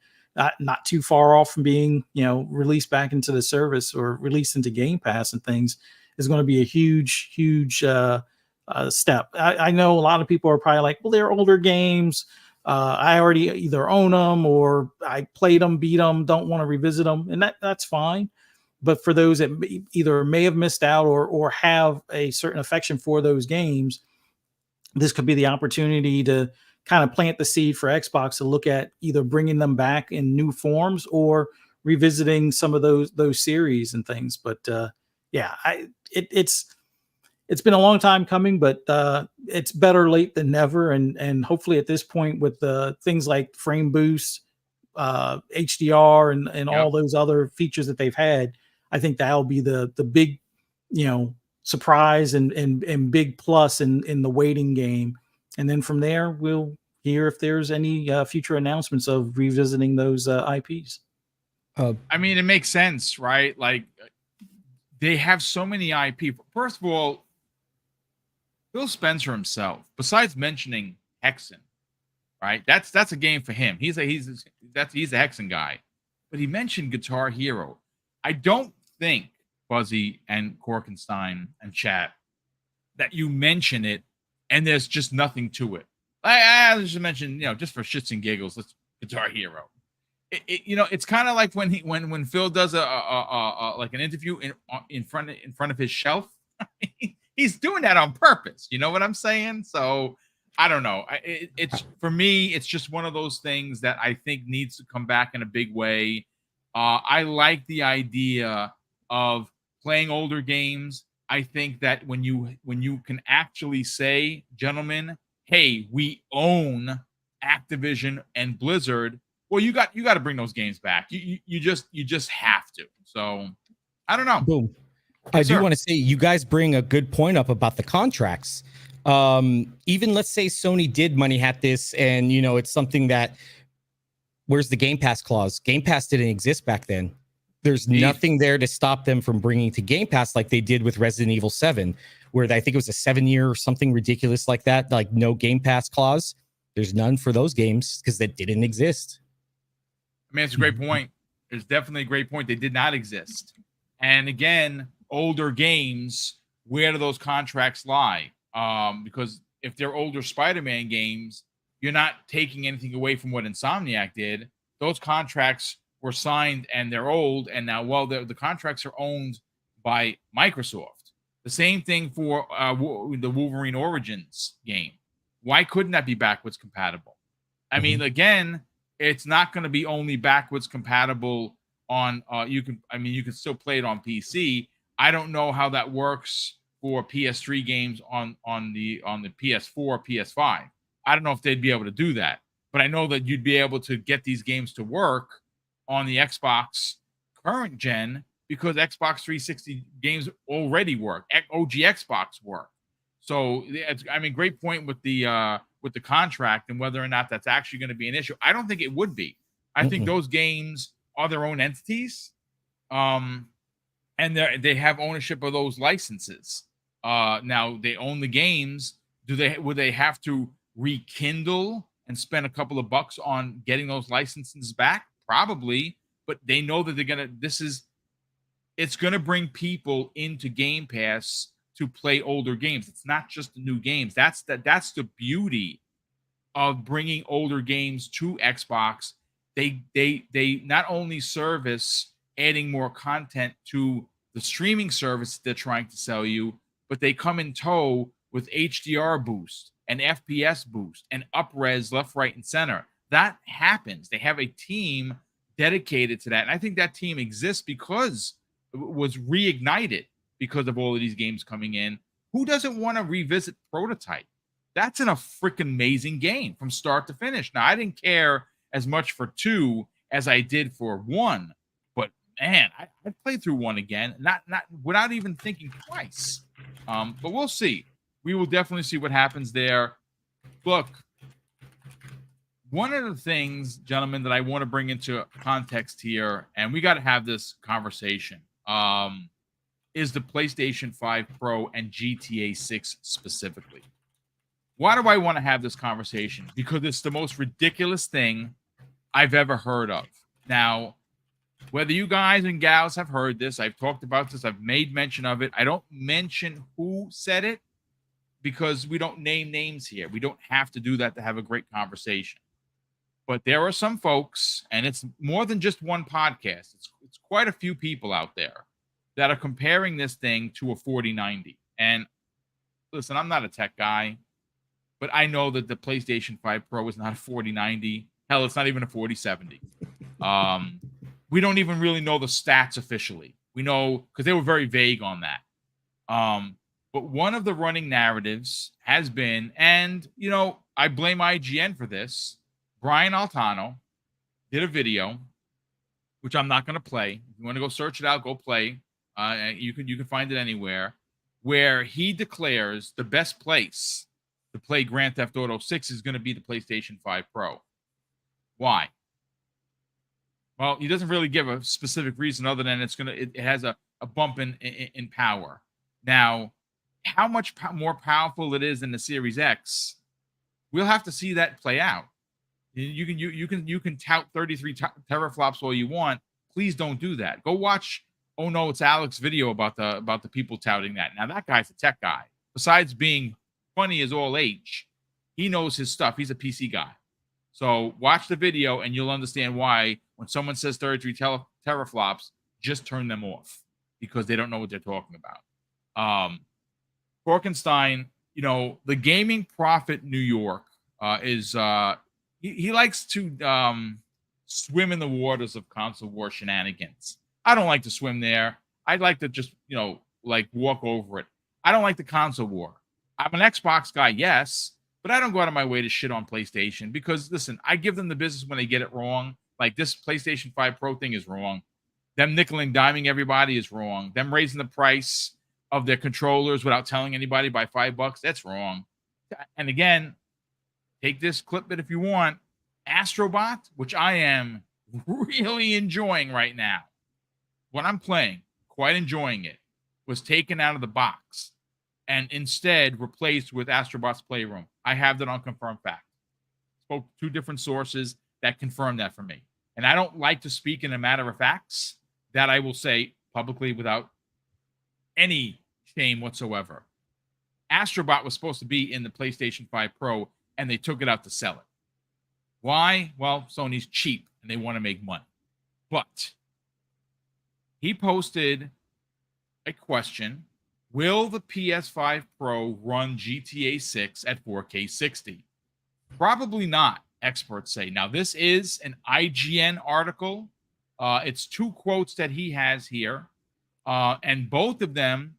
not too far off from being, you know, released back into the service or released into Game Pass and things, is going to be a huge step. I know a lot of people are probably like, well, they're older games. I already either own them or I played them, beat them, don't want to revisit them. And that's fine. But for those that either may have missed out or have a certain affection for those games, this could be the opportunity to kind of plant the seed for Xbox to look at either bringing them back in new forms or revisiting some of those series and things. But it's been a long time coming, but it's better late than never. And hopefully at this point, with things like frame boost, HDR, and all those other features that they've had, I think that'll be the big, you know, surprise and big plus in the waiting game. And then from there, we'll hear if there's any future announcements of revisiting those IPs. I mean, it makes sense, right? Like, they have so many IP. First of all, Phil Spencer himself, besides mentioning Hexen, right? That's a game for him. He's a Hexen guy. But he mentioned Guitar Hero. I don't think, Fuzzy and Korkenstein and chat, that you mention it and there's just nothing to it. I just mentioned, you know, just for shits and giggles, let's Guitar Hero. You know, it's kind of like when Phil does a like an interview in front of his shelf. He's doing that on purpose. You know what I'm saying? So I don't know. It's for me, it's just one of those things that I think needs to come back in a big way. I like the idea of playing older games. I think that when you can actually say, gentlemen, hey, we own Activision and Blizzard. Well, you got to bring those games back. You just have to. So I don't know. Boom. I do want to say, you guys bring a good point up about the contracts. Even let's say Sony did money hat this, and you know, it's something that, where's the Game Pass clause? Game Pass didn't exist back then. There's nothing there to stop them from bringing to Game Pass like they did with Resident Evil 7, where I think it was a 7-year or something ridiculous like that, like no Game Pass clause. There's none for those games because that didn't exist. I mean, it's a great point. It's definitely a great point. They did not exist. And again, older games, where do those contracts lie? Because if they're older Spider-Man games, you're not taking anything away from what Insomniac did. Those contracts were signed and they're old. And now, well, the contracts are owned by Microsoft. The same thing for the Wolverine Origins game. Why couldn't that be backwards compatible? I mean, again, it's not going to be only backwards compatible on you can still play it on PC. I don't know how that works for PS3 games on the PS4, PS5. I don't know if they'd be able to do that, but I know that you'd be able to get these games to work on the Xbox current gen because Xbox 360 games already work. OG Xbox work. So I mean, great point with the contract and whether or not that's actually going to be an issue. I don't think it would be. I think those games are their own entities, and they have ownership of those licenses. Now they own the games. Would they have to rekindle and spend a couple of bucks on getting those licenses back? Probably, but they know that they're gonna. It's gonna bring people into Game Pass to play older games. It's not just the new games. That's the beauty of bringing older games to Xbox. They not only service adding more content to the streaming service they're trying to sell you, but they come in tow with HDR boost and FPS boost and up-res left, right, and center. That happens. They have a team dedicated to that. And I think that team exists because it was reignited because of all of these games coming in. Who doesn't want to revisit Prototype? That's a freaking amazing game from start to finish. Now, I didn't care as much for 2 as I did for 1, but man, I'd play through 1 again, not without even thinking twice. But we'll see. We will definitely see what happens there. Look, one of the things, gentlemen, that I want to bring into context here, and we got to have this conversation, is the PlayStation 5 Pro and GTA 6 specifically. Why do I want to have this conversation? Because it's the most ridiculous thing I've ever heard of. Now, whether you guys and gals have heard this, I've talked about this, I've made mention of it. I don't mention who said it because we don't name names here. We don't have to do that to have a great conversation. But there are some folks, and it's more than just one podcast. It's quite a few people out there that are comparing this thing to a 4090. And listen, I'm not a tech guy, but I know that the PlayStation 5 Pro is not a 4090. Hell, it's not even a 4070. We don't even really know the stats officially. We know because they were very vague on that. But one of the running narratives has been, and I blame IGN for this. Brian Altano did a video, which I'm not going to play. If you want to go search it out, go play. You can find it anywhere, where he declares the best place to play Grand Theft Auto 6 is going to be the PlayStation 5 Pro. Why? Well, he doesn't really give a specific reason other than it has a bump in power. Now, how much more powerful it is than the Series X, we'll have to see that play out. You can tout 33 teraflops all you want. Please don't do that. Go watch Oh No, It's Alex video about the people touting that. Now that guy's a tech guy. Besides being funny as all H, he knows his stuff. He's a PC guy. So watch the video and you'll understand why when someone says 33 teraflops, just turn them off because they don't know what they're talking about. Korkenstein, the Gaming Prophet New York is he likes to swim in the waters of console war shenanigans. I don't like to swim there. I'd like to just, walk over it. I don't like the console war. I'm an Xbox guy, yes, but I don't go out of my way to shit on PlayStation because, listen, I give them the business when they get it wrong. Like this PlayStation 5 Pro thing is wrong. Them nickel and diming everybody is wrong. Them raising the price of their controllers without telling anybody by $5, that's wrong. And again, take this clip bit if you want. Astrobot, which I am really enjoying right now. What I'm playing, quite enjoying it, was taken out of the box and instead replaced with Astrobot's Playroom. I have that on confirmed fact. Spoke to 2 different sources that confirmed that for me. and I don't like to speak in a matter of facts, that I will say publicly without any shame whatsoever. Astrobot was supposed to be in the PlayStation 5 Pro, and they took it out to sell it. Why? Well, Sony's cheap, and they want to make money. But he posted a question: will the PS5 Pro run GTA 6 at 4K 60? Probably not, experts say. Now, this is an IGN article. It's 2 quotes that he has here, and both of them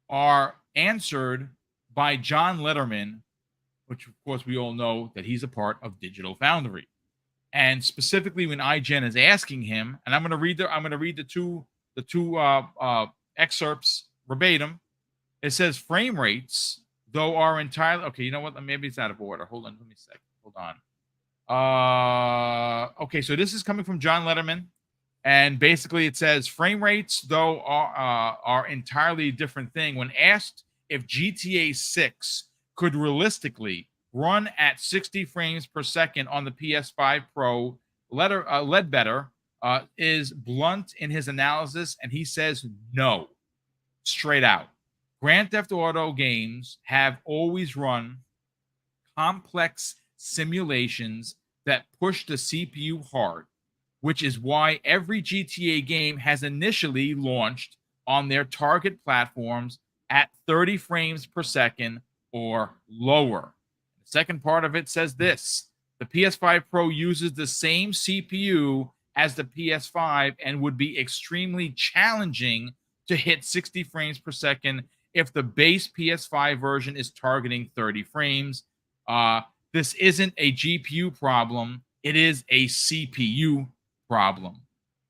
are answered by John Letterman, which, of course, we all know that he's a part of Digital Foundry. And specifically, when IGN is asking him, and I'm going to read the two excerpts verbatim. It says frame rates, though, are entirely okay. You know what? Maybe it's out of order. Hold on, let me a second. Hold on. Okay, so this is coming from John Letterman, and basically it says frame rates, though, are entirely a different thing. When asked if GTA 6 could realistically run at 60 frames per second on the PS5 Pro, Ledbetter is blunt in his analysis, and he says no, straight out. Grand Theft Auto games have always run complex simulations that push the CPU hard, which is why every GTA game has initially launched on their target platforms at 30 frames per second or lower. The second part of it says this: the PS5 Pro uses the same CPU as the PS5 and would be extremely challenging to hit 60 frames per second if the base PS5 version is targeting 30 frames. This isn't a GPU problem. It is a CPU problem.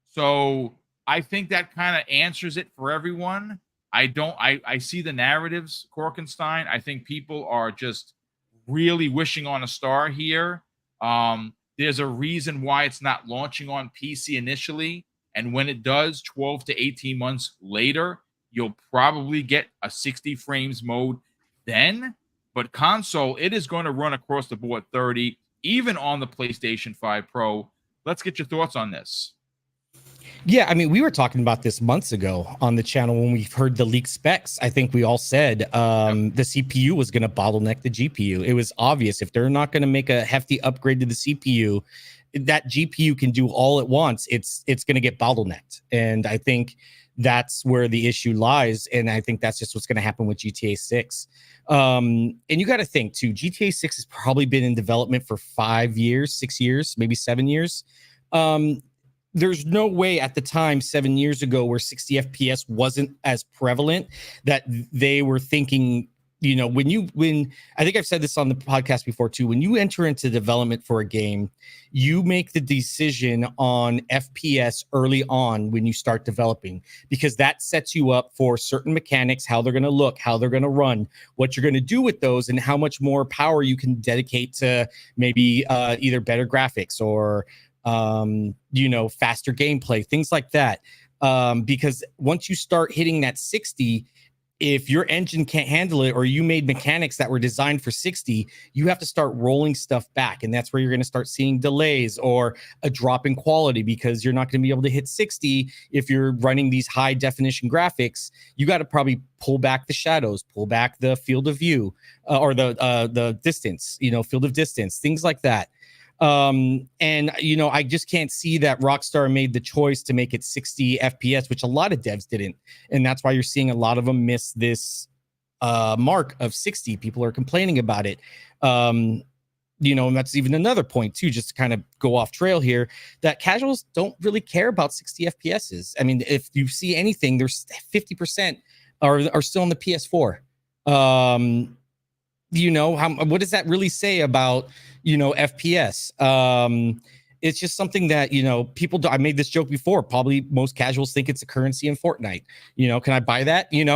So I think that kind of answers it for everyone. I see the narratives, Korkenstein. I think people are just really wishing on a star here. There's a reason why it's not launching on PC initially. And when it does, 12 to 18 months later, you'll probably get a 60 frames mode then. But console, it is going to run across the board 30, even on the PlayStation 5 Pro. Let's get your thoughts on this. Yeah, I mean, we were talking about this months ago on the channel when we heard the leaked specs. I think we all said the CPU was going to bottleneck the GPU. It was obvious if they're not going to make a hefty upgrade to the CPU, that GPU can do all it wants. It's going to get bottlenecked. And I think that's where the issue lies. And I think that's just what's going to happen with GTA 6. And you got to think, too, GTA 6 has probably been in development for 5 years, 6 years, maybe 7 years. There's no way at the time 7 years ago where 60 FPS wasn't as prevalent that they were thinking, you know, when I think I've said this on the podcast before too, when you enter into development for a game, you make the decision on FPS early on when you start developing, because that sets you up for certain mechanics, how they're going to look, how they're going to run, what you're going to do with those, and how much more power you can dedicate to maybe either better graphics or faster gameplay, things like that. Because once you start hitting that 60, if your engine can't handle it, or you made mechanics that were designed for 60, you have to start rolling stuff back. And that's where you're going to start seeing delays or a drop in quality, because you're not going to be able to hit 60 if you're running these high definition graphics. You got to probably pull back the shadows, pull back the field of view, or the distance, field of distance, things like that. I just can't see that Rockstar made the choice to make it 60 FPS, which a lot of devs didn't. And that's why you're seeing a lot of them miss this mark of 60. People are complaining about it. And that's even another point too, just to kind of go off trail here, that casuals don't really care about 60 FPSs. I mean, if you see anything, there's 50% are still on the PS4. What does that really say about FPS? It's just something that people do. I made this joke before. Probably most casuals think it's a currency in Fortnite. Can I buy that? Can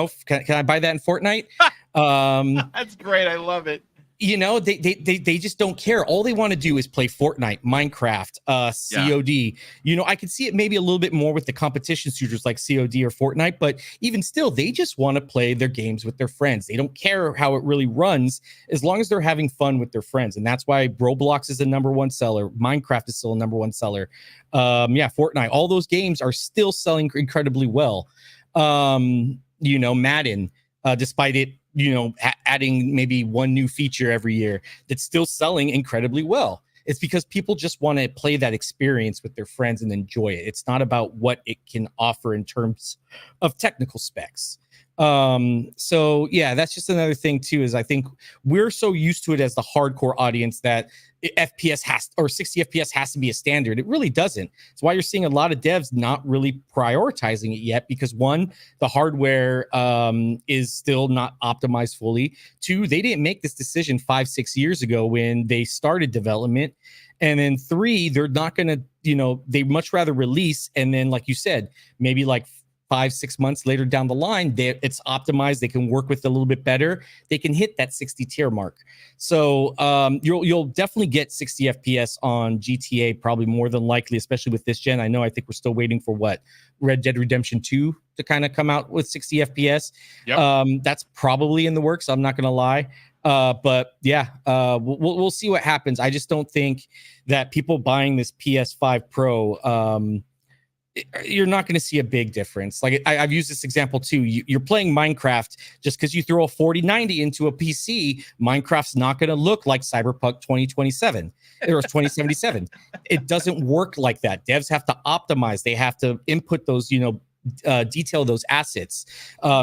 I buy that in Fortnite? That's great. I love it. you know, they just don't care. All they want to do is play Fortnite, Minecraft, COD. You know, I could see it maybe a little bit more with the competition shooters like COD or Fortnite, but even still, they just want to play their games with their friends. They don't care how it really runs as long as they're having fun with their friends. And that's why Roblox is the #1 seller. Minecraft is still a #1 seller. Fortnite, all those games are still selling incredibly well. You know, Madden, despite it, you know, adding maybe one new feature every year, that's still selling incredibly well. It's because people just want to play that experience with their friends and enjoy it. It's not about what it can offer in terms of technical specs. So yeah, that's just another thing too, is I think we're so used to it as the hardcore audience that FPS has, or 60 FPS has to be a standard. It really doesn't. It's why you're seeing a lot of devs not really prioritizing it yet, because one, the hardware is still not optimized fully. Two, they didn't make this decision 5-6 years ago when they started development. And then three, they're not going to, you know, they much rather release. And then, like you said, maybe like 5-6 months later down the line, it's optimized. They can work with it a little bit better. They can hit that 60 tier mark. So you'll definitely get 60 FPS on GTA, probably more than likely, especially with this gen. I think we're still waiting for Red Dead Redemption 2 to kind of come out with 60 FPS. Yep. That's probably in the works. I'm not going to lie. But yeah, we'll see what happens. I just don't think that people buying this PS5 Pro, you're not going to see a big difference. Like I've used this example too. You're playing Minecraft, just because you throw a 4090 into a PC, Minecraft's not going to look like Cyberpunk 2027 or 2077. It doesn't work like that. Devs have to optimize. They have to input those, you know, detail those assets,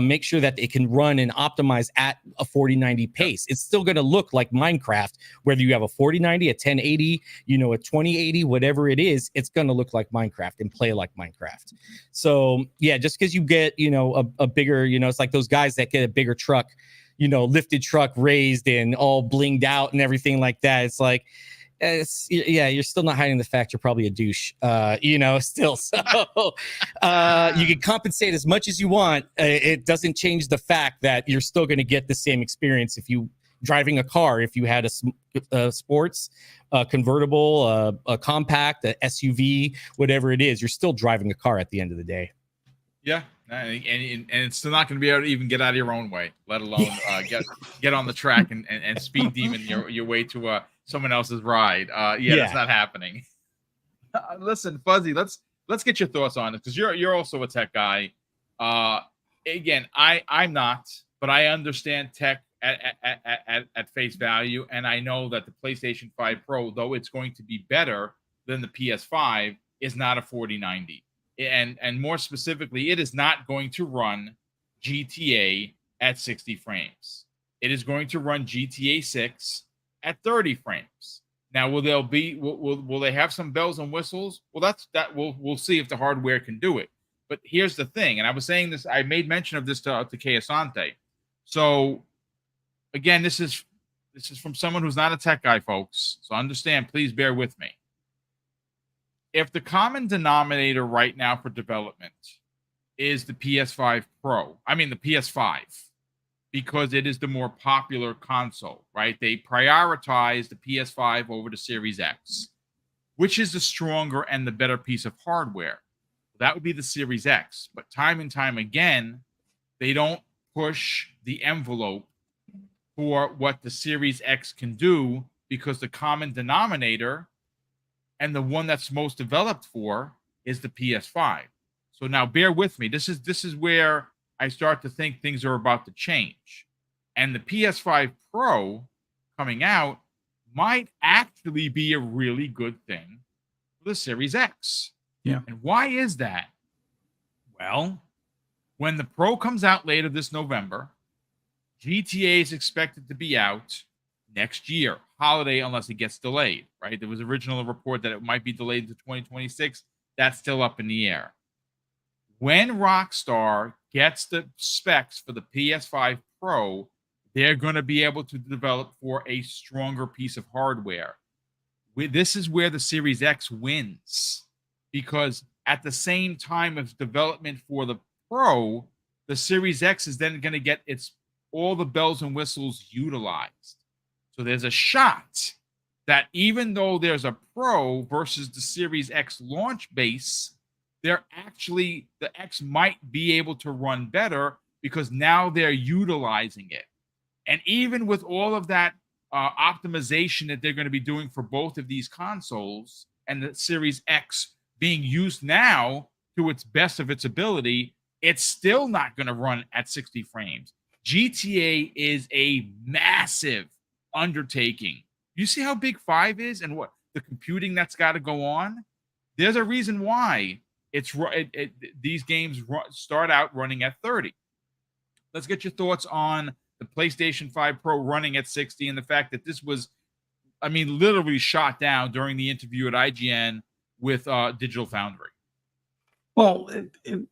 make sure that it can run and optimize at a 4090 pace. It's still going to look like Minecraft, whether you have a 4090, a 1080, you know, a 2080, whatever it is, it's going to look like Minecraft and play like Minecraft. So yeah, just because you get, you know, a bigger, you know, it's like those guys that get a bigger truck, you know, lifted truck raised and all blinged out and everything like that. It's like, you're still not hiding the fact you're probably a douche, you know, still. So you can compensate as much as you want. It doesn't change the fact that you're still going to get the same experience if you driving a car. If you had a sports, convertible, a compact, a SUV, whatever it is, you're still driving a car at the end of the day. Yeah. And it's still not going to be able to even get out of your own way, let alone get on the track and speed demon your way to someone else's ride. That's not happening. Listen, Fuzzy, let's get your thoughts on it, because you're also a tech guy. Again, I'm not, but I understand tech at face value, and I know that the PlayStation 5 Pro, though it's going to be better than the PS5, is not a 4090. And more specifically, it is not going to run GTA at 60 frames. It is going to run GTA 6 at 30 frames. Now, will they have some bells and whistles? Well, we'll see if the hardware can do it. But here's the thing, and I was saying this, I made mention of this to Asante. So again, this is from someone who's not a tech guy, folks. So understand, please bear with me. If the common denominator right now for development is the PS5 Pro, I mean the PS5, because it is the more popular console, right? They prioritize the PS5 over the Series X. Which is the stronger and the better piece of hardware? That would be the Series X. But time and time again, they don't push the envelope for what the Series X can do, because the common denominator and the one that's most developed for is the PS5. So now bear with me. This is where I start to think things are about to change. And the PS5 Pro coming out might actually be a really good thing for the Series X. Yeah. And why is that? Well, when the Pro comes out later this November, GTA is expected to be out next year, holiday, unless it gets delayed, right? There was original report that it might be delayed to 2026. That's still up in the air. When Rockstar gets the specs for the PS5 Pro, they're going to be able to develop for a stronger piece of hardware. This is where the Series X wins, because at the same time of development for the Pro, the Series X is then going to get all the bells and whistles utilized. So there's a shot that even though there's a Pro versus the Series X launch base, the X might be able to run better because now they're utilizing it. And even with all of that optimization that they're going to be doing for both of these consoles and the Series X being used now to its best of its ability, it's still not going to run at 60 frames. GTA is a massive undertaking. You see how big 5 is and what the computing that's got to go on? There's a reason why these games start out running at 30. Let's get your thoughts on the PlayStation 5 Pro running at 60 and the fact that this was, I mean, literally shot down during the interview at IGN with Digital Foundry. Well,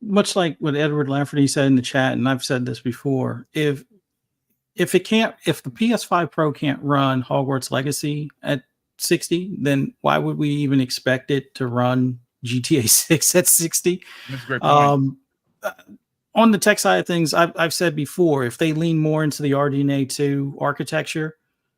much like what Edward Lafferty said in the chat, and I've said this before, if the PS5 Pro can't run Hogwarts Legacy at 60, then why would we even expect it to run GTA 6 at 60? That's a great point. On the tech side of things, I've said before, if they lean more into the RDNA 2 architecture,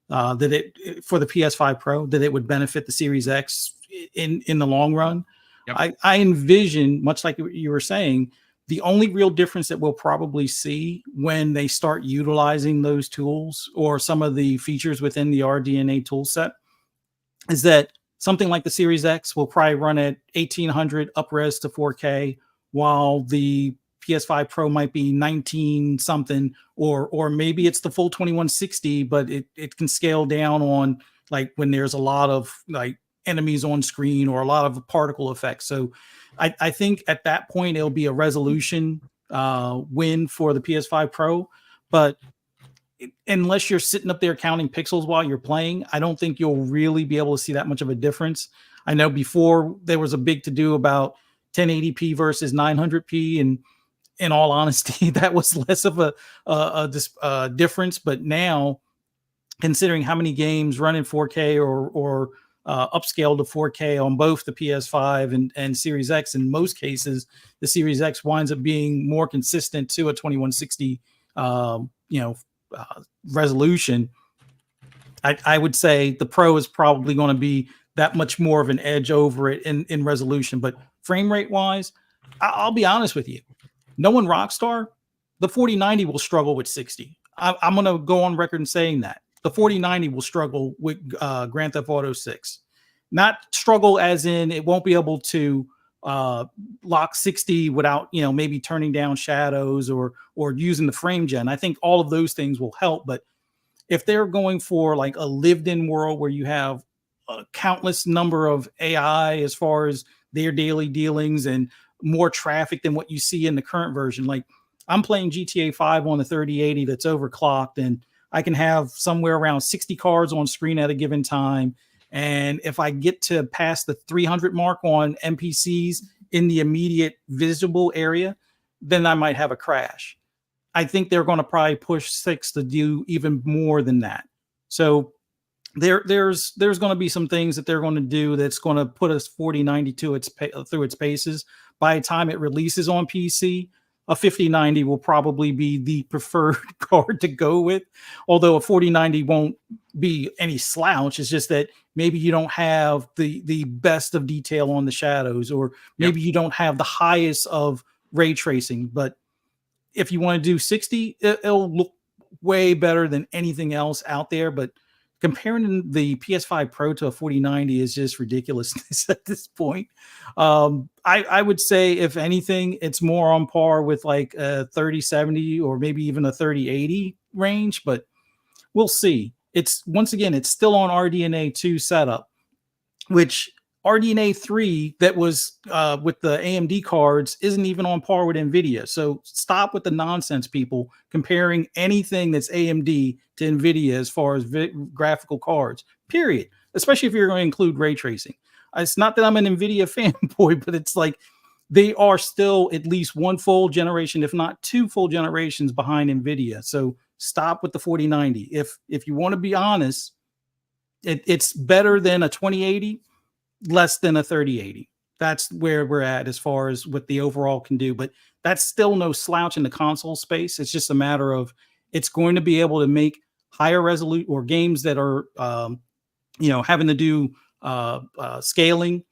for the PS5 Pro, that it would benefit the Series X in the long run. Yep. I envision, much like you were saying, the only real difference that we'll probably see when they start utilizing those tools or some of the features within the RDNA tool set is that something like the Series X will probably run at 1800 up-res to 4K, while the PS5 Pro might be 19 something, or maybe it's the full 2160, but it can scale down on like when there's a lot of like enemies on screen or a lot of particle effects. So I think at that point it'll be a resolution win for the PS5 Pro, but unless you're sitting up there counting pixels while you're playing, I don't think you'll really be able to see that much of a difference. I know before there was a big to do about 1080p versus 900p, and in all honesty, that was less of a difference. But now, considering how many games run in 4K or upscale to 4K on both the PS5 and Series X, in most cases, the Series X winds up being more consistent to a 2160, resolution. I would say the Pro is probably going to be that much more of an edge over it in resolution. But frame rate wise, I'll be honest with you. Knowing Rockstar, the 4090 will struggle with 60. I'm going to go on record in saying that. The 4090 will struggle with Grand Theft Auto 6. Not struggle as in it won't be able to lock 60 without, maybe turning down shadows or using the frame gen. I think all of those things will help. But if they're going for like a lived-in world where you have a countless number of AI as far as their daily dealings and more traffic than what you see in the current version. Like I'm playing GTA 5 on the 3080 that's overclocked, and I can have somewhere around 60 cars on screen at a given time. And if I get to pass the 300 mark on NPCs in the immediate visible area, then I might have a crash. I think they're going to probably push 6 to do even more than that. So there's going to be some things that they're going to do that's going to put us 4090 through its paces. By the time it releases on PC, a 5090 will probably be the preferred card to go with. Although a 4090 won't be any slouch. It's just that maybe you don't have the best of detail on the shadows, or maybe you don't have the highest of ray tracing. But if you want to do 60, it'll look way better than anything else out there. But comparing the PS5 Pro to a 4090 is just ridiculousness at this point. I would say, if anything, it's more on par with like a 3070 or maybe even a 3080 range, but we'll see. It's still on RDNA 2 setup, which RDNA 3 that was with the AMD cards isn't even on par with NVIDIA. So stop with the nonsense, people, comparing anything that's AMD to NVIDIA as far as graphical cards, period. Especially if you're going to include ray tracing. It's not that I'm an NVIDIA fanboy, but it's like they are still at least one full generation, if not 2 full generations behind NVIDIA. So stop with the 4090. If you want to be honest, it's better than a 2080. Less than a 3080. That's where we're at as far as what the overall can do. But that's still no slouch in the console space. It's just a matter of it's going to be able to make higher resolute or games that are, having to do scaling,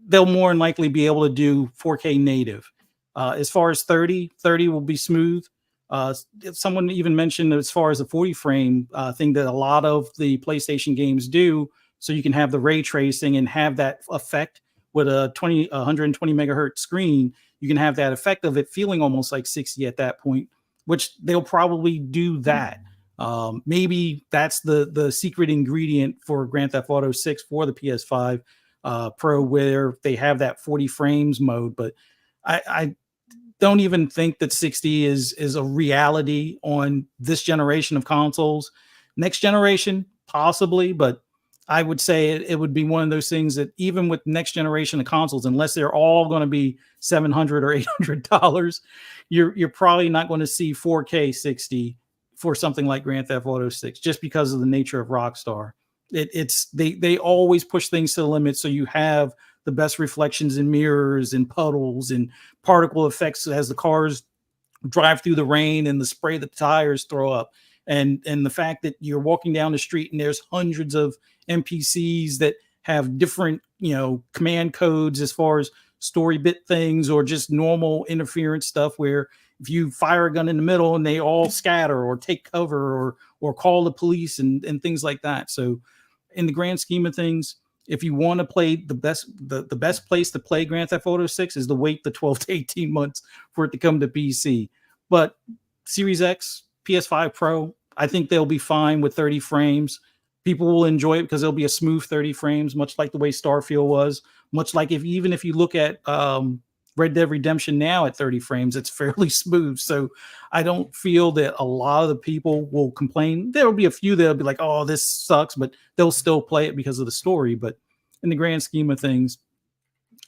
they'll more than likely be able to do 4K native. As far as 30 will be smooth. Someone even mentioned as far as the 40 frame thing that a lot of the PlayStation games do, so you can have the ray tracing and have that effect with a 120 megahertz screen. You can have that effect of it feeling almost like 60 at that point, which they'll probably do that. Maybe that's the secret ingredient for Grand Theft Auto 6 for the PS5 Pro, where they have that 40 frames mode. But I don't even think that 60 is a reality on this generation of consoles. Next generation, possibly, but I would say it would be one of those things that even with next generation of consoles, unless they're all going to be $700 or $800, you're probably not going to see 4K 60 for something like Grand Theft Auto 6, just because of the nature of Rockstar. They always push things to the limit, so you have the best reflections in mirrors and puddles and particle effects as the cars drive through the rain and the spray that the tires throw up. And the fact that you're walking down the street and there's hundreds of NPCs that have different, command codes as far as story bit things or just normal interference stuff, where if you fire a gun in the middle and they all scatter or take cover or call the police and things like that. So in the grand scheme of things, if you want to play the best place to play Grand Theft Auto 6 is to wait the 12 to 18 months for it to come to PC. But Series X, PS5 Pro, I think they'll be fine with 30 frames. People will enjoy it because it'll be a smooth 30 frames, much like the way Starfield was, much like if you look at Red Dead Redemption now at 30 frames, it's fairly smooth. So I don't feel that a lot of the people will complain. There will be a few that'll be like, oh, this sucks, but they'll still play it because of the story. But in the grand scheme of things,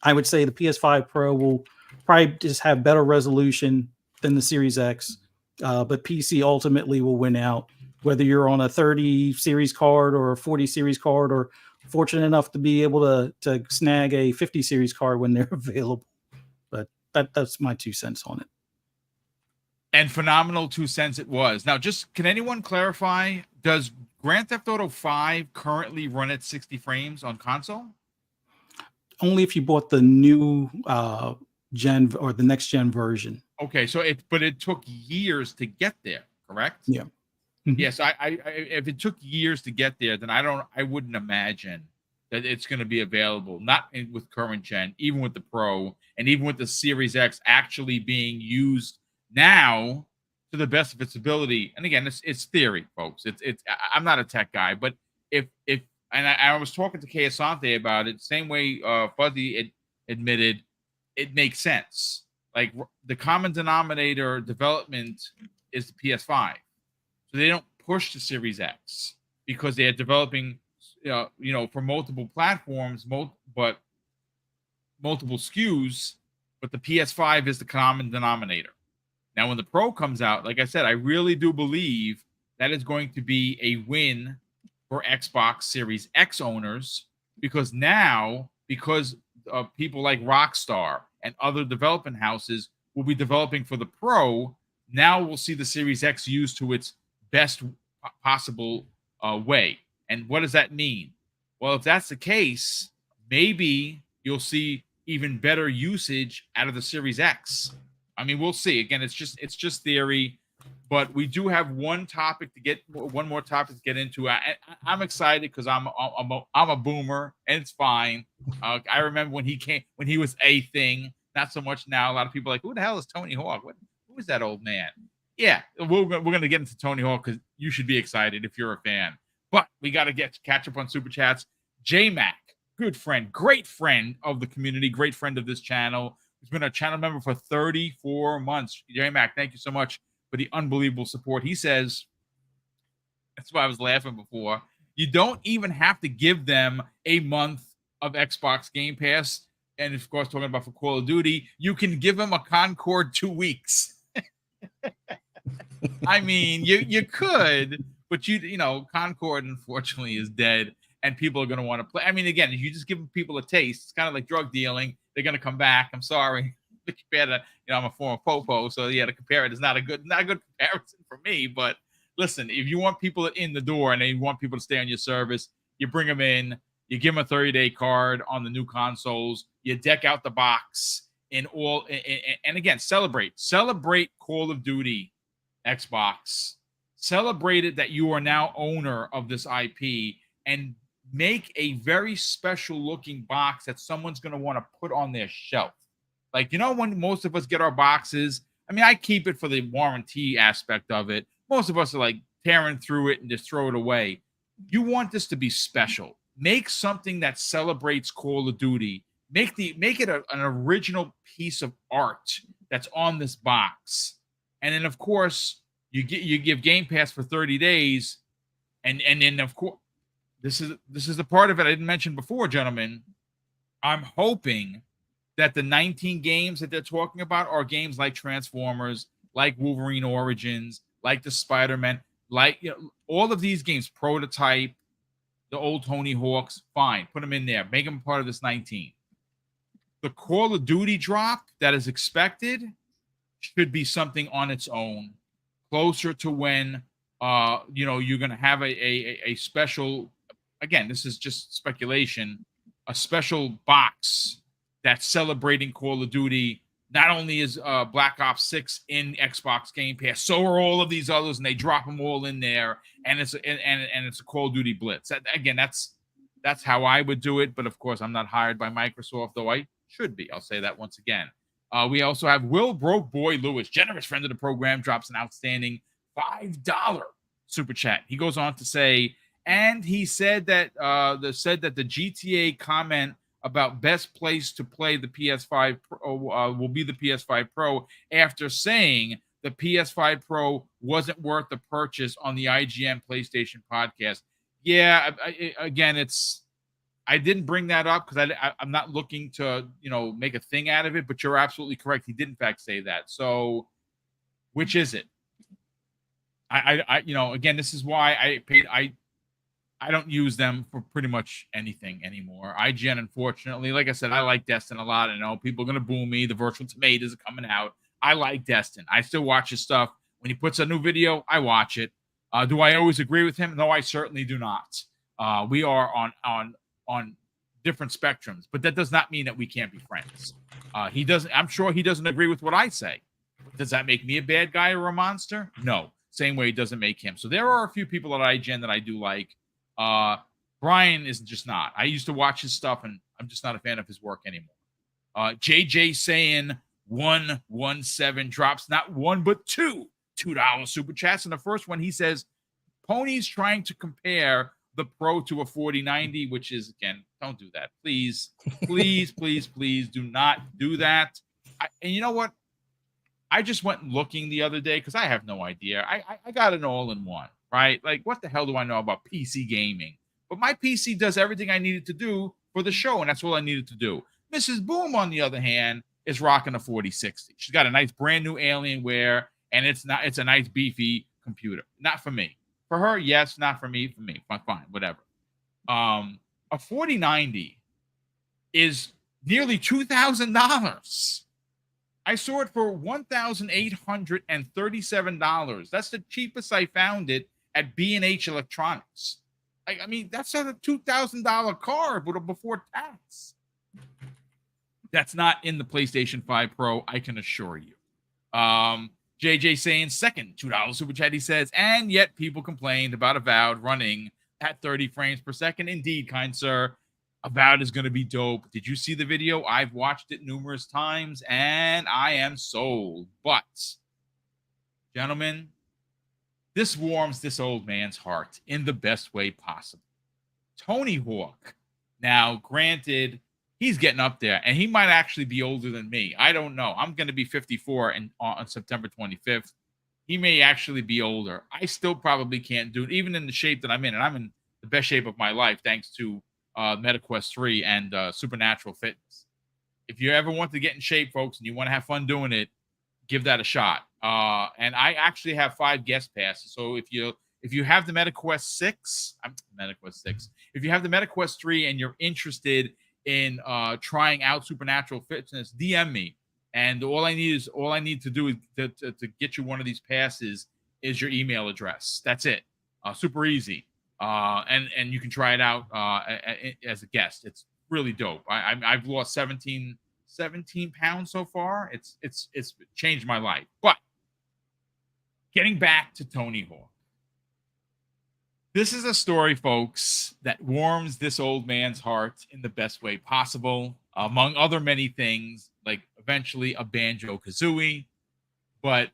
I would say the PS5 Pro will probably just have better resolution than the Series X. But PC ultimately will win out, whether you're on a 30 series card or a 40 series card, or fortunate enough to be able to snag a 50 series card when they're available. But that's my 2 cents on it. And phenomenal 2 cents it was. Now, just can anyone clarify, does Grand Theft Auto 5 currently run at 60 frames on console? Only if you bought the new gen or the next gen version. Okay, so it took years to get there, correct? Yeah. Mm-hmm. Yes, I if it took years to get there, then I wouldn't imagine that it's going to be available, not with current gen, even with the Pro, and even with the Series X actually being used now to the best of its ability. And again, it's theory, folks. I'm not a tech guy, but if I was talking to Asante about it, same way Fuzzy admitted, it makes sense. Like the common denominator development is the PS5, so they don't push the Series X because they are developing, for multiple platforms, but multiple SKUs. But the PS5 is the common denominator. Now, when the Pro comes out, like I said, I really do believe that is going to be a win for Xbox Series X owners, because people like Rockstar and other development houses will be developing for the Pro. Now we'll see the Series X used to its best possible way. And what does that mean? Well, if that's the case, maybe you'll see even better usage out of the Series X. I mean, we'll see. Again, it's just theory, but we do have one more topic to get into. I'm excited because I'm a boomer, and it's fine. I remember when he was a thing. Not so much now. A lot of people are like, who the hell is Tony Hawk? Who is that old man? Yeah, we're going to get into Tony Hawk because you should be excited if you're a fan. But we got to catch up on Super Chats. J-Mac, good friend, great friend of the community, great friend of this channel. He's been a channel member for 34 months. J-Mac, thank you so much for the unbelievable support. He says, that's why I was laughing before, you don't even have to give them a month of Xbox Game Pass. And of course, talking about for Call of Duty, you can give them a Concord 2 weeks. I mean, you could, but Concord unfortunately is dead, and people are going to want to play. I mean, again, if you just give people a taste, it's kind of like drug dealing. They're going to come back. I'm sorry. I'm a former popo, so yeah, to compare it is not a good comparison for me. But listen, if you want people in the door and you want people to stay on your service, you bring them in, you give them a 30-day card on the new consoles, you deck out the box and again, celebrate Call of Duty Xbox. Celebrate it that you are now owner of this IP and make a very special looking box that someone's going to want to put on their shelf. Like, when most of us get our boxes, I mean, I keep it for the warranty aspect of it. Most of us are like tearing through it and just throw it away. You want this to be special. Make something that celebrates Call of Duty. Make it an original piece of art that's on this box. And then, of course, you give Game Pass for 30 days. And then, of course, this is the part of it I didn't mention before, gentlemen. I'm hoping that the 19 games that they're talking about are games like Transformers, like Wolverine Origins, like the Spider-Man, like all of these games, Prototype, the old Tony Hawks, fine, put them in there, make them part of this 19. The Call of Duty drop that is expected should be something on its own, closer to when you're going to have a special. Again, this is just speculation. A special box that's celebrating Call of Duty. Not only is Black Ops 6 in Xbox Game Pass, so are all of these others, and they drop them all in there, and it's a Call of Duty Blitz. Again, that's how I would do it, but of course, I'm not hired by Microsoft, though I should be. I'll say that once again. We also have Will Broke Boy Lewis, generous friend of the program, drops an outstanding $5 super chat. He goes on to say, and he said that the GTA comment about best place to play the PS5 Pro, will be the PS5 Pro, after saying the PS5 Pro wasn't worth the purchase on the IGN PlayStation podcast. Yeah, I didn't bring that up because I'm not looking to make a thing out of it, but you're absolutely correct. He did in fact say that. So which is it? Again, this is why I don't use them for pretty much anything anymore. IGN, unfortunately, like I said, I like Destin a lot. I know people are going to boo me. The Virtual Tomatoes are coming out. I like Destin. I still watch his stuff. When he puts a new video, I watch it. Do I always agree with him? No, I certainly do not. We are on different spectrums, but that does not mean that we can't be friends. I'm sure he doesn't agree with what I say. Does that make me a bad guy or a monster? No. Same way it doesn't make him. So there are a few people at IGN that I do like. Brian is just not. I used to watch his stuff, and I'm just not a fan of his work anymore. JJ saying 117 drops not one but $2 super chats. And the first one, he says, Pony's trying to compare the Pro to a 4090, which is, again, don't do that. Please, please, please, please do not do that. And you know what? I just went looking the other day because I have no idea. I got an all-in-one, right? Like, what the hell do I know about PC gaming? But my PC does everything I needed to do for the show, and that's all I needed to do. Mrs. Boom, on the other hand, is rocking a 4060. She's got a nice brand new Alienware, and it's a nice beefy computer. Not for me. For her, yes. Not for me. For me, fine, whatever. A 4090 is nearly $2,000. I saw it for $1,837. That's the cheapest I found it at B&H Electronics. I mean, that's a $2,000 card before tax. That's not in the PlayStation 5 Pro, I can assure you. JJ saying second $2 super chat. He says, and yet people complained about Avowed running at 30 frames per second. Indeed, kind sir. Avowed is going to be dope. Did you see the video? I've watched it numerous times, and I am sold. But, gentlemen, this warms this old man's heart in the best way possible. Tony Hawk. Now, granted, he's getting up there, and he might actually be older than me. I don't know. I'm going to be 54 on September 25th. He may actually be older. I still probably can't do it, even in the shape that I'm in, and I'm in the best shape of my life, thanks to MetaQuest 3 and Supernatural Fitness. If you ever want to get in shape, folks, and you want to have fun doing it, give that a shot. And I actually have 5 guest passes. So if you have the MetaQuest 6, if you have the MetaQuest 3 and you're interested in trying out Supernatural Fitness, DM me. And all I need to do is to get you one of these passes is your email address. That's it. Super easy. And you can try it out as a guest. It's really dope. I've lost 17 pounds so far. It's changed my life. But getting back to Tony Hawk. This is a story, folks, that warms this old man's heart in the best way possible, among other many things, like eventually a Banjo-Kazooie. But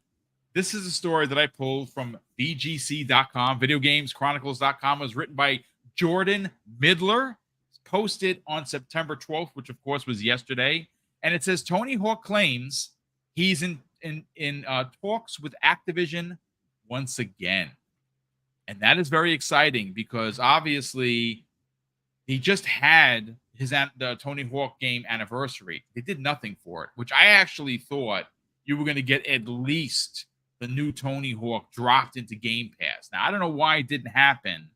this is a story that I pulled from VGC.com, VideoGamesChronicles.com. It was written by Jordan Midler, posted on September 12th, which of course was yesterday. And it says Tony Hawk claims he's in talks with Activision once again. And that is very exciting because obviously he just had the Tony Hawk game anniversary. They did nothing for it, which I actually thought you were going to get at least the new Tony Hawk dropped into Game Pass. Now, I don't know why it didn't happen,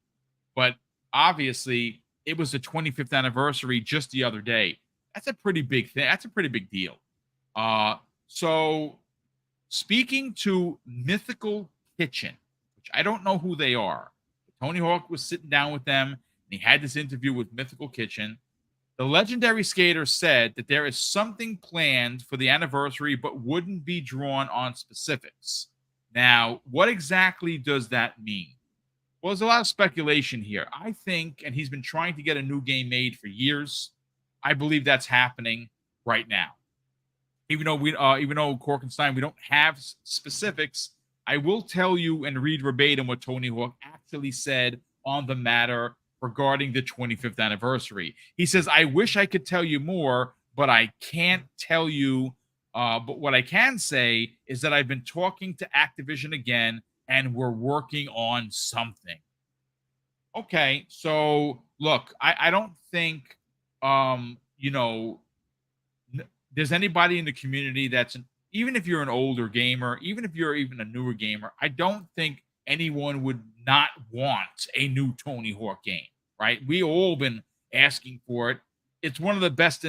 but obviously it was the 25th anniversary just the other day. That's a pretty big thing. That's a pretty big deal. So speaking to Mythical Kitchen, which I don't know who they are, but Tony Hawk was sitting down with them and he had this interview with Mythical Kitchen. The legendary skater said that there is something planned for the anniversary, but wouldn't be drawn on specifics. Now, what exactly does that mean? Well, there's a lot of speculation here. I think, and he's been trying to get a new game made for years. I believe that's happening right now. Even though Korkenstein, we don't have specifics, I will tell you and read verbatim what Tony Hawk actually said on the matter regarding the 25th anniversary. He says, I wish I could tell you more, but I can't tell you. But what I can say is that I've been talking to Activision again, and we're working on something. Okay, so look, I don't think, there's anybody in the community that's, even if you're an older gamer, even if you're even a newer gamer, I don't think anyone would not want a new Tony Hawk game, right? We all been asking for it. It's one of the best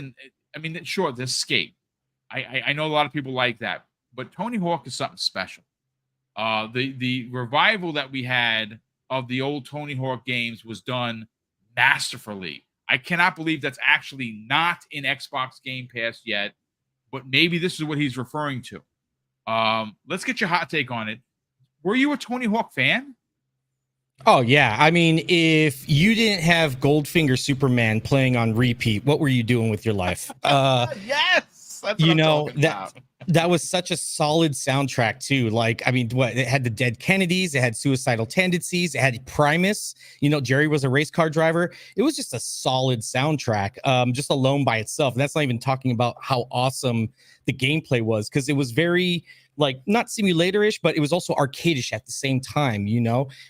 sure, the Escape. I know a lot of people like that, but Tony Hawk is something special. The revival that we had of the old Tony Hawk games was done masterfully. I cannot believe that's actually not in Xbox Game Pass yet, but maybe this is what he's referring to. Let's get your hot take on it. Were you a Tony Hawk fan? Oh, yeah. I mean, if you didn't have Goldfinger Superman playing on repeat, what were you doing with your life? Yes! That's what I'm talking about. That was such a solid soundtrack too. Like, I mean, it had the Dead Kennedys, it had Suicidal Tendencies, it had Primus. Jerry was a race car driver. It was just a solid soundtrack, just alone by itself. And that's not even talking about how awesome the gameplay was, because it was very, like, not simulator-ish, but it was also arcade-ish at the same time, and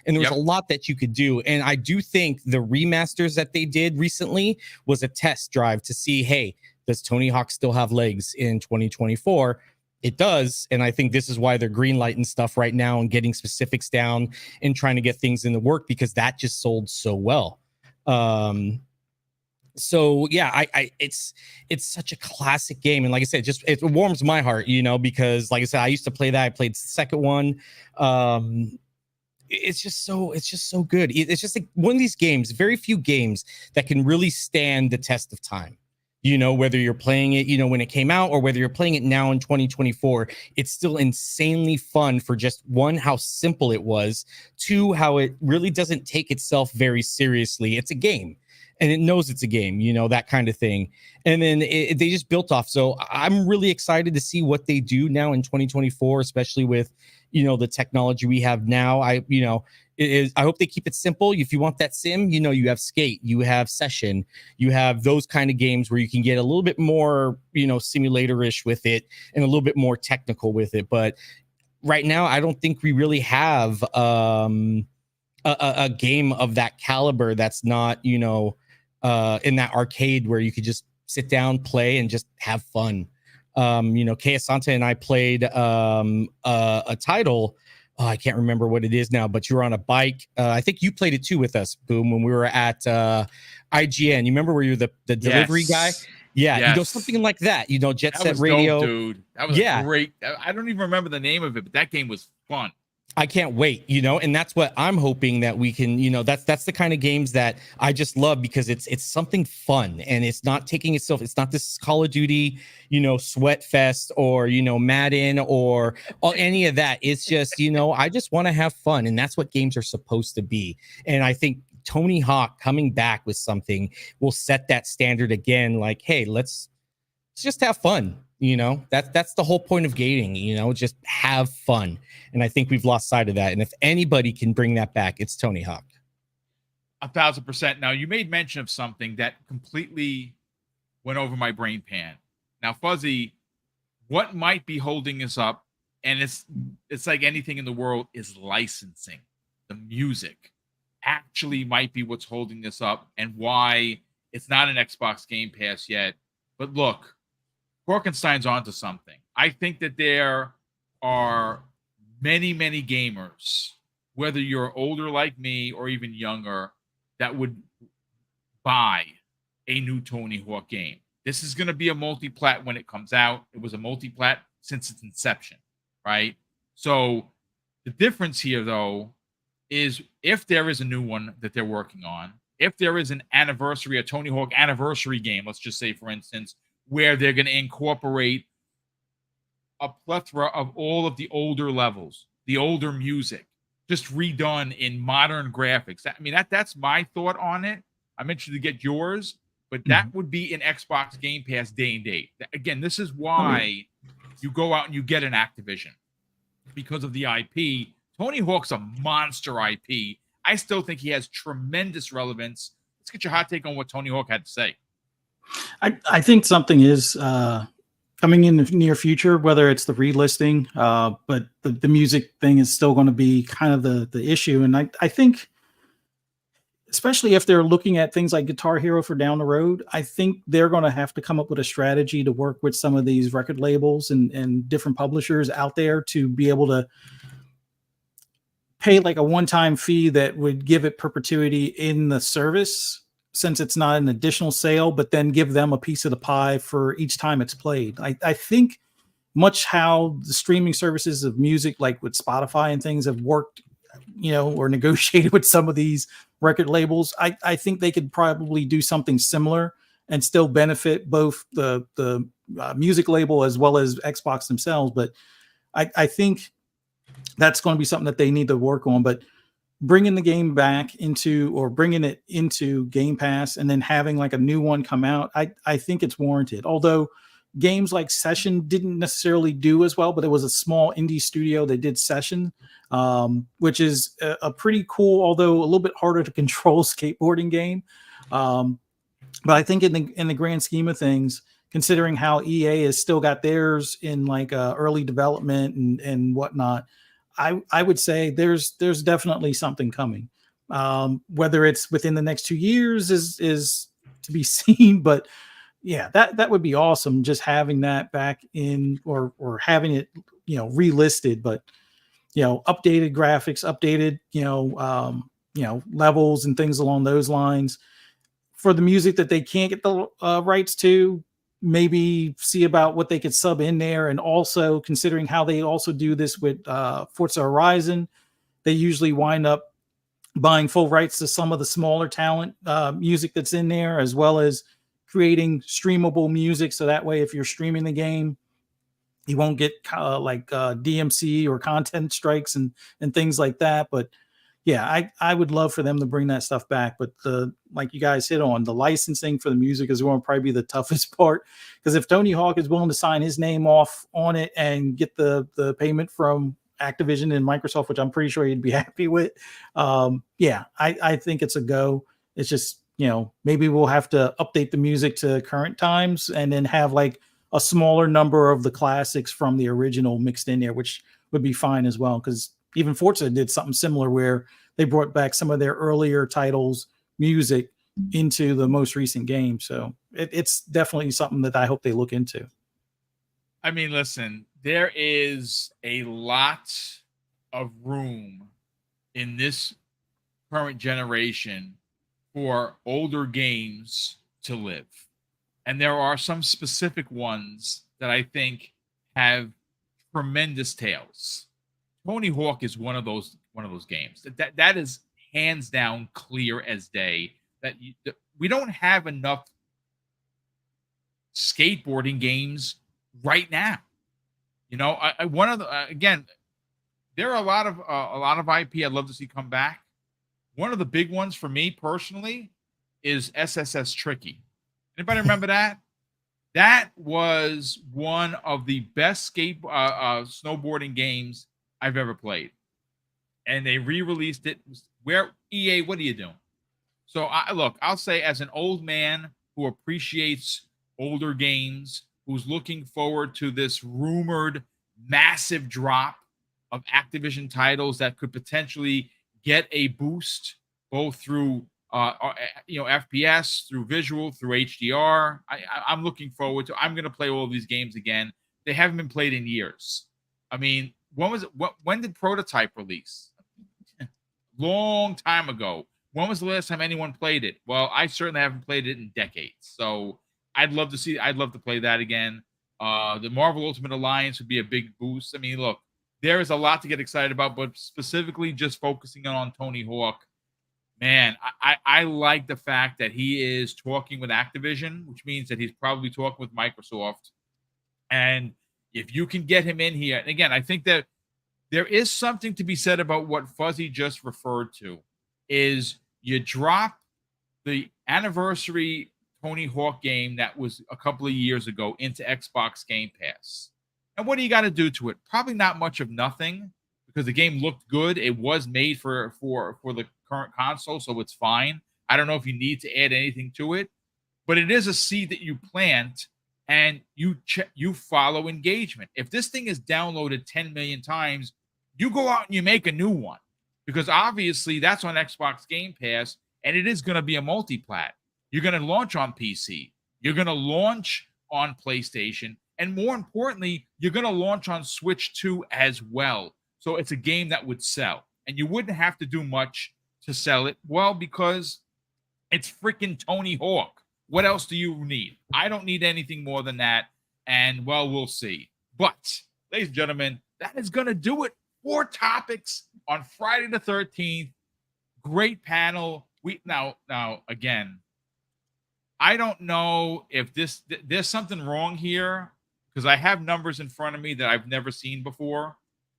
there was a lot that you could do. And I do think the remasters that they did recently was a test drive to see, hey, does Tony Hawk still have legs in 2024? It does. And I think this is why they're greenlighting stuff right now and getting specifics down and trying to get things in the work, because that just sold so well. So yeah, it's such a classic game. And like I said, it warms my heart, because like I said, I used to play that. I played the second one. It's just so good. It's just like one of these games, very few games that can really stand the test of time. Whether you're playing it, when it came out, or whether you're playing it now in 2024, it's still insanely fun for just one, how simple it was, two, how it really doesn't take itself very seriously. It's a game and it knows it's a game, that kind of thing. And then they just built off. So I'm really excited to see what they do now in 2024, especially with, the technology we have now. I hope they keep it simple. If you want that sim, you have Skate, you have Session, you have those kind of games where you can get a little bit more, simulator-ish with it and a little bit more technical with it. But right now, I don't think we really have a game of that caliber that's not, in that arcade where you could just sit down, play, and just have fun. Kay Asante and I played a title. Oh, I can't remember what it is now, but you were on a bike. I think you played it too with us, Boom, when we were at IGN. You remember where you're the delivery guy? Yeah, yes. Something like that. Jet that Set was Radio, dope, dude. That was great. I don't even remember the name of it, but that game was fun. I can't wait, and that's what I'm hoping that we can, that's the kind of games that I just love, because it's something fun, and it's not taking itself, it's not this Call of Duty, sweat fest, or, Madden, or any of that. It's just, I just want to have fun, and that's what games are supposed to be. And I think Tony Hawk coming back with something will set that standard again. Like, hey, let's just have fun. That's the whole point of gaming, just have fun. And I think we've lost sight of that. And if anybody can bring that back, it's Tony Hawk. 1,000%. Now, you made mention of something that completely went over my brain pan. Now, Fuzzy, what might be holding us up, and it's like anything in the world, is licensing. The music actually might be what's holding this up, and why it's not an Xbox Game Pass yet. But look, Korkenstein's onto something. I think that there are many, many gamers, whether you're older like me or even younger, that would buy a new Tony Hawk game. This is going to be a multi-plat when it comes out. It was a multi-plat since its inception, right? So the difference here, though, is if there is a new one that they're working on, if there is an anniversary, a Tony Hawk anniversary game, let's just say, for instance, where they're going to incorporate a plethora of all of the older levels, the older music, just redone in modern graphics. I mean, that's my thought on it. I'm interested to get yours, but that would be an Xbox Game Pass day and date. Again, this is why you go out and you get an Activision, because of the IP. Tony Hawk's a monster IP. I still think he has tremendous relevance. Let's get your hot take on what Tony Hawk had to say. I think something is coming in the near future, whether it's the relisting, but the music thing is still going to be kind of the issue. And I think, especially if they're looking at things like Guitar Hero for down the road, I think they're going to have to come up with a strategy to work with some of these record labels and different publishers out there to be able to pay like a one-time fee that would give it perpetuity in the service, since it's not an additional sale, but then give them a piece of the pie for each time it's played. I think much how the streaming services of music, like with Spotify and things, have worked, or negotiated with some of these record labels, I think they could probably do something similar and still benefit both the music label as well as Xbox themselves. But I think that's going to be something that they need to work on. But bringing the game back into, or bringing it into Game Pass and then having like a new one come out, I think it's warranted. Although games like Session didn't necessarily do as well, but it was a small indie studio that did Session, which is a pretty cool, although a little bit harder to control skateboarding game. But I think in the grand scheme of things, considering how EA has still got theirs in like early development and whatnot, I would say there's definitely something coming. Whether it's within the next 2 years is to be seen, but yeah, that would be awesome. Just having that back in, or having it, relisted, but updated graphics, updated, levels and things along those lines. For the music that they can't get the rights to, maybe see about what they could sub in there. And also considering how they also do this with Forza Horizon, they usually wind up buying full rights to some of the smaller talent music that's in there, as well as creating streamable music. So that way, if you're streaming the game, you won't get DMC or content strikes and things like that. But yeah, I would love for them to bring that stuff back. But like you guys hit on, the licensing for the music is going to probably be the toughest part, because if Tony Hawk is willing to sign his name off on it and get the payment from Activision and Microsoft, which I'm pretty sure he'd be happy with, I think it's a go. It's just, maybe we'll have to update the music to current times and then have like a smaller number of the classics from the original mixed in there, which would be fine as well. Because even Forza did something similar where they brought back some of their earlier titles music into the most recent game. So it's definitely something that I hope they look into. I mean, listen, there is a lot of room in this current generation for older games to live. And there are some specific ones that I think have tremendous tales. Tony Hawk is one of those games that is hands down clear as day that we don't have enough skateboarding games right now. You know, one of the again, there are a lot of IP I'd love to see come back. One of the big ones for me personally is SSS Tricky. Anybody remember that? That was one of the best snowboarding games I've ever played. And they re-released it. Where EA, what are you doing? So I'll say as an old man who appreciates older games, who's looking forward to this rumored massive drop of Activision titles that could potentially get a boost both through FPS, through visual, through HDR. I'm looking forward to. I'm going to play all of these games again. They haven't been played in years. I mean, when did Prototype release? Long time ago. When was the last time anyone played it? Well, I certainly haven't played it in decades. So I'd love to play that again. The Marvel Ultimate Alliance would be a big boost. I mean, look, there is a lot to get excited about, but specifically just focusing on Tony Hawk. Man, I like the fact that he is talking with Activision, which means that he's probably talking with Microsoft. And if you can get him in here, and again, I think that there is something to be said about what Fuzzy just referred to, is you drop the anniversary Tony Hawk game that was a couple of years ago into Xbox Game Pass. And what do you got to do to it? Probably not much of nothing, because the game looked good. It was made for the current console, so it's fine. I don't know if you need to add anything to it, but it is a seed that you plant and you follow engagement. If this thing is downloaded 10 million times, you go out and you make a new one, because obviously that's on Xbox Game Pass, and it is going to be a multi-plat. You're going to launch on PC. You're going to launch on PlayStation. And more importantly, you're going to launch on Switch 2 as well. So it's a game that would sell. And you wouldn't have to do much to sell it. Well, because it's freaking Tony Hawk. What else do you need? I don't need anything more than that. And, well, we'll see. But, ladies and gentlemen, that is going to do it. 4 topics on Friday the 13th. Great panel. Now, again, I don't know if there's something wrong here, because I have numbers in front of me that I've never seen before.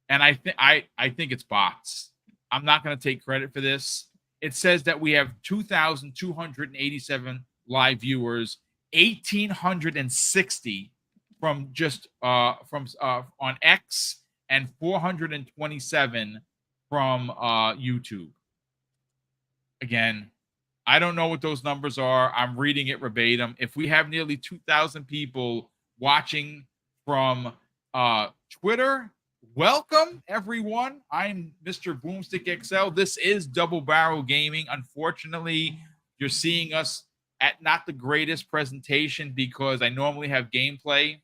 And I think it's bots. I'm not going to take credit for this. It says that we have 2,287 live viewers, 1,860 from just on X, and 427 from YouTube. Again, I don't know what those numbers are. I'm reading it verbatim. If we have nearly 2,000 people watching from Twitter, welcome, everyone. I'm Mr. BoomStick XL. This is Double Barrel Gaming. Unfortunately, you're seeing us at not the greatest presentation, because I normally have gameplay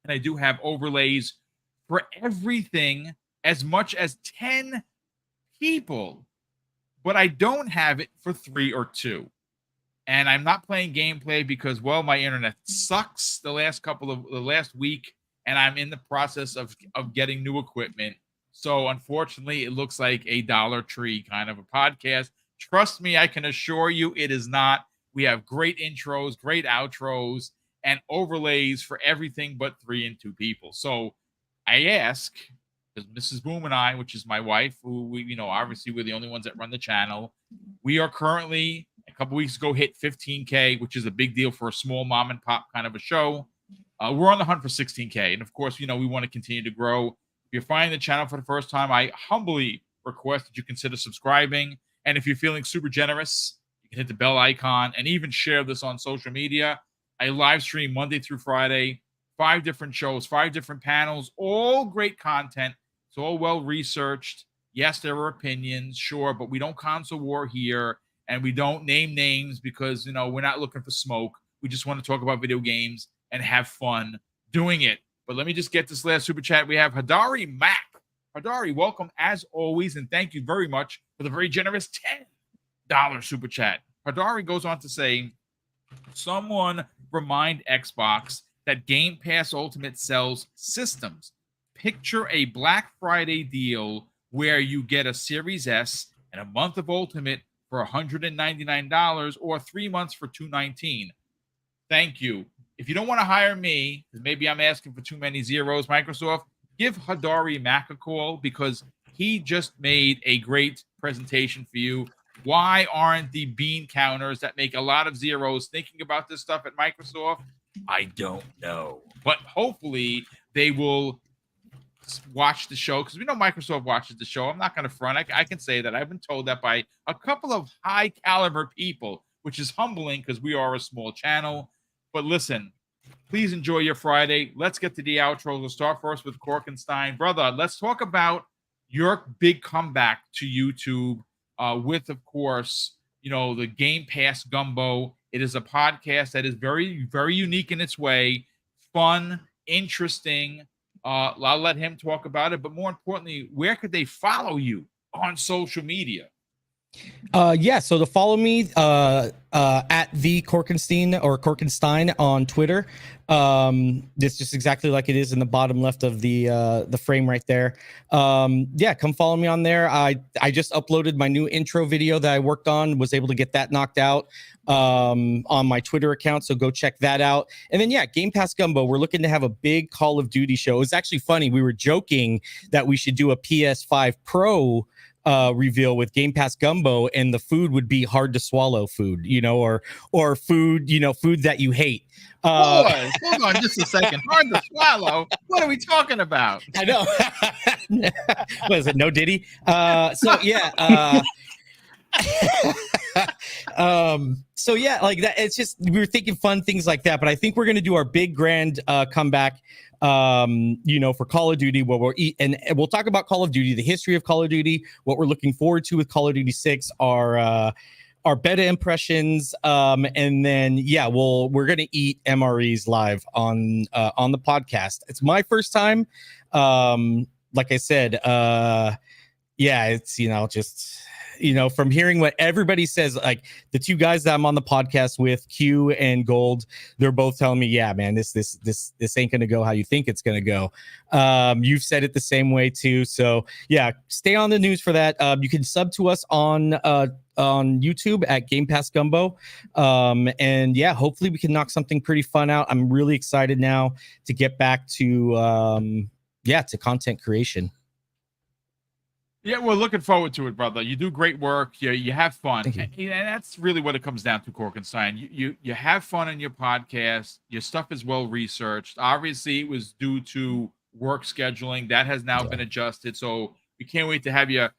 and I do have overlays for everything, as much as 10 people, but I don't have it for 3 or 2. And I'm not playing gameplay because, well, my internet sucks the last week, and I'm in the process of getting new equipment. So unfortunately, it looks like a Dollar Tree kind of a podcast. Trust me, I can assure you it is not. We have great intros, great outros, and overlays for everything but 3 and 2 people. So I ask, because Mrs. Boom and I, which is my wife, who we, obviously we're the only ones that run the channel. We are currently, a couple weeks ago, hit 15K, which is a big deal for a small mom and pop kind of a show. We're on the hunt for 16K. And of course, we want to continue to grow. If you're finding the channel for the first time, I humbly request that you consider subscribing. And if you're feeling super generous, you can hit the bell icon and even share this on social media. I live stream Monday through Friday, 5 different shows, 5 different panels, all great content. It's all well researched. Yes, there are opinions, sure, but we don't console war here, and we don't name names because, we're not looking for smoke. We just want to talk about video games and have fun doing it. But let me just get this last super chat. We have Hadari Mac. Hadari, welcome as always, and thank you very much for the very generous $10 super chat. Hadari goes on to say, someone remind Xbox that Game Pass Ultimate sells systems. Picture a Black Friday deal where you get a Series S and a month of Ultimate for $199 or 3 months for $219. Thank you. If you don't want to hire me, because maybe I'm asking for too many zeros, Microsoft, give Hadari Mack a call because he just made a great presentation for you. Why aren't the bean counters that make a lot of zeros thinking about this stuff at Microsoft? I don't know. But hopefully they will watch the show because we know Microsoft watches the show. I'm not going to front. I can say that I've been told that by a couple of high caliber people, which is humbling because we are a small channel. But listen, please enjoy your Friday. Let's get to the outro. We'll start first with Korkenstein. Brother, let's talk about your big comeback to YouTube with, of course, the Game Pass Gumbo. It is a podcast that is very, very unique in its way, fun, interesting. I'll let him talk about it, but more importantly, where could they follow you on social media? So to follow me at the Korkenstein or Korkenstein on Twitter. It's just exactly like it is in the bottom left of the frame right there. Come follow me on there. I just uploaded my new intro video that I worked on, was able to get that knocked out on my Twitter account, so go check that out. And then Game Pass Gumbo, we're looking to have a big Call of Duty show. It's actually funny, we were joking that we should do a PS5 Pro reveal with Game Pass Gumbo, and the food would be hard to swallow food, or food, food that you hate. Boy, hold on just a second. Hard to swallow? What are we talking about? I know. What is it? No Diddy? Like that. It's just, we were thinking fun things like that, but I think we're going to do our big grand comeback for Call of Duty, where we'll eat, and we'll talk about Call of Duty, the history of Call of Duty, what we're looking forward to with Call of Duty 6, our beta impressions, and then we're gonna eat MREs live on the podcast. It's my first time. Like I said, it's just from hearing what everybody says, like the two guys that I'm on the podcast with, Q and Gold, they're both telling me, man, this ain't gonna go how you think it's gonna go. You've said it the same way too, so stay on the news for that. You can sub to us on YouTube at Game Pass Gumbo, and hopefully we can knock something pretty fun out. I'm really excited now to get back to to content creation. Yeah, we're looking forward to it, brother. You do great work. You have fun. Thank you. And that's really what it comes down to, Korkenstein. You have fun in your podcast. Your stuff is well researched. Obviously, it was due to work scheduling. That has now been adjusted. So we can't wait to have you